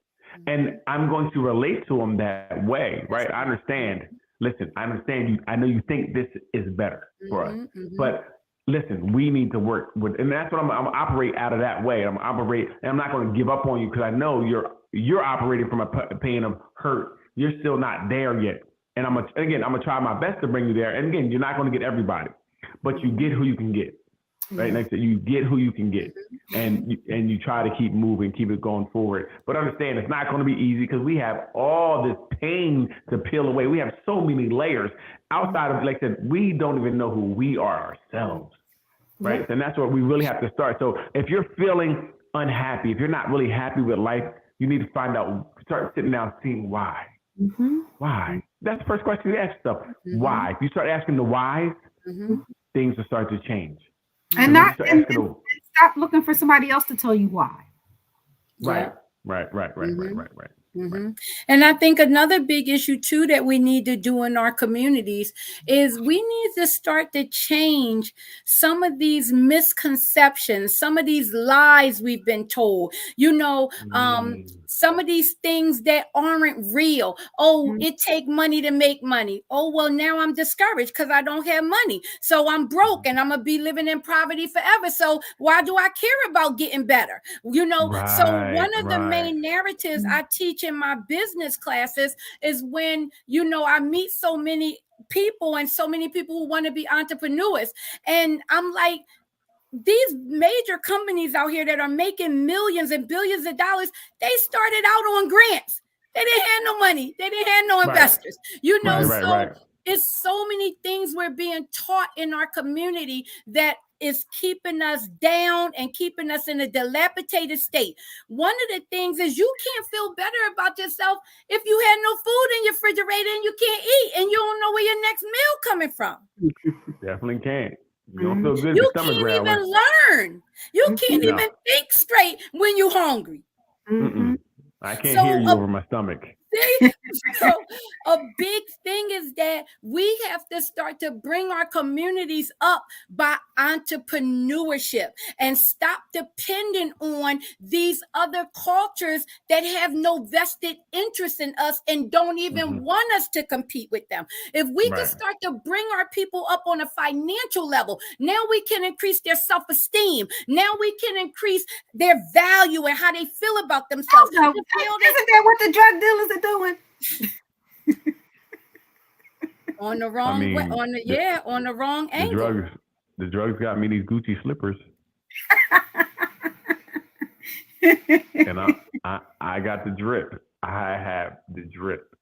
And I'm going to relate to them that way, right? I understand. Listen, I understand you. I know you think this is better for us, but listen, we need to work with, and that's what I'm operate out of that way. I'm not going to give up on you because I know you're operating from a pain of hurt. You're still not there yet. And I'm gonna try my best to bring you there. And again, you're not going to get everybody, but you get who you can get. Right. Like you get who you can get, and you try to keep moving, keep it going forward. But understand it's not going to be easy because we have all this pain to peel away. We have so many layers outside of, like I said, we don't even know who we are ourselves. Right. And that's where we really have to start. So if you're feeling unhappy, if you're not really happy with life, you need to start sitting down, seeing why. Why? That's the first question you ask yourself. Why? If you start asking the whys, things will start to change. And stop looking for somebody else to tell you why. Right. And I think another big issue too that we need to do in our communities is we need to start to change some of these misconceptions, some of these lies we've been told, some of these things that aren't real. Oh, it take money to make money. Oh, well, now I'm discouraged because I don't have money. So I'm broke and I'm going to be living in poverty forever. So why do I care about getting better? So one of the main narratives I teach in my business classes is when, I meet so many people and so many people who want to be entrepreneurs. And I'm like, these major companies out here that are making millions and billions of dollars, they started out on grants. They didn't have no money. They didn't have no investors. It's so many things we're being taught in our community that is keeping us down and keeping us in a dilapidated state. One of the things is you can't feel better about yourself if you had no food in your refrigerator and you can't eat and you don't know where your next meal coming from. Definitely can't. You don't feel good. You can't even learn. You can't even think straight when you're hungry. I can't hear you over my stomach. See, so a big thing is that we have to start to bring our communities up by entrepreneurship and stop depending on these other cultures that have no vested interest in us and don't even want us to compete with them. If we can start to bring our people up on a financial level, now we can increase their self-esteem. Now we can increase their value and how they feel about themselves. Oh, no. Isn't that what the drug dealers are doing? On the wrong way, on the wrong angle. The drugs got me these Gucci slippers. And I got the drip. I have the drip.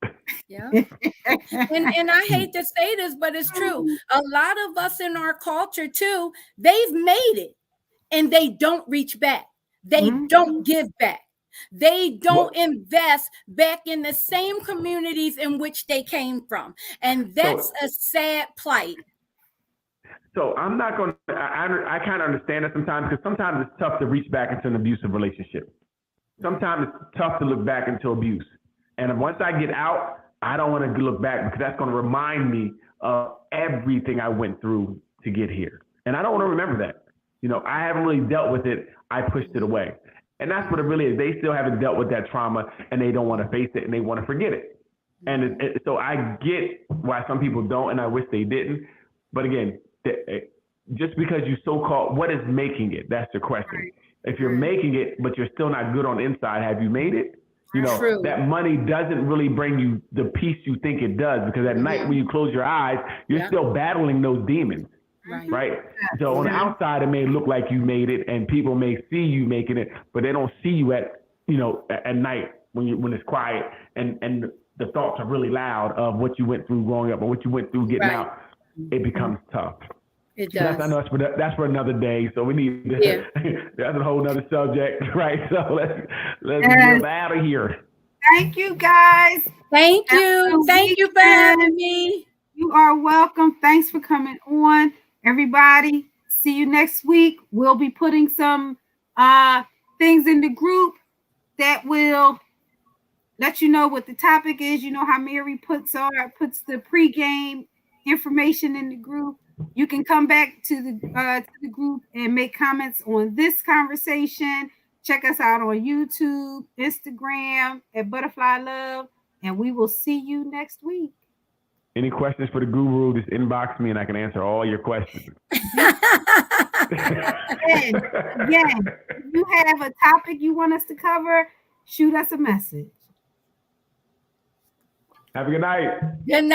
Yeah. And I hate to say this, but it's true. A lot of us in our culture too, they've made it and they don't reach back. They don't give back. They don't invest back in the same communities in which they came from. And that's a sad plight. So I'm not going to, I kind of understand it sometimes, because sometimes it's tough to reach back into an abusive relationship. Sometimes it's tough to look back into abuse. And once I get out, I don't want to look back, because that's going to remind me of everything I went through to get here. And I don't want to remember that. You know, I haven't really dealt with it. I pushed it away. And that's what it really is. They still haven't dealt with that trauma, and they don't want to face it, and they want to forget it. And so I get why some people don't, and I wish they didn't. But again, just because you so-called, what is making it? That's the question. Right. If you're making it, but you're still not good on the inside, have you made it? You know, that money doesn't really bring you the peace you think it does, because at night when you close your eyes, you're still battling those demons. Right. So on the outside, it may look like you made it, and people may see you making it, but they don't see you at night when it's quiet and the thoughts are really loud of what you went through growing up or what you went through getting out. It becomes tough. It does. I know that's for another day. So we need that's a whole nother subject, right? So let's get out of here. Thank you, guys. Thank you. Thank you for having me. You are welcome. Thanks for coming on. Everybody, see you next week. We'll be putting some things in the group that will let you know what the topic is. You know how Mary puts the pregame information in the group. You can come back to the group and make comments on this conversation. Check us out on YouTube, Instagram at Butterfly Love, and we will see you next week. Any questions for the guru, just inbox me and I can answer all your questions. Again, if you have a topic you want us to cover, shoot us a message. Have a good night. Good night.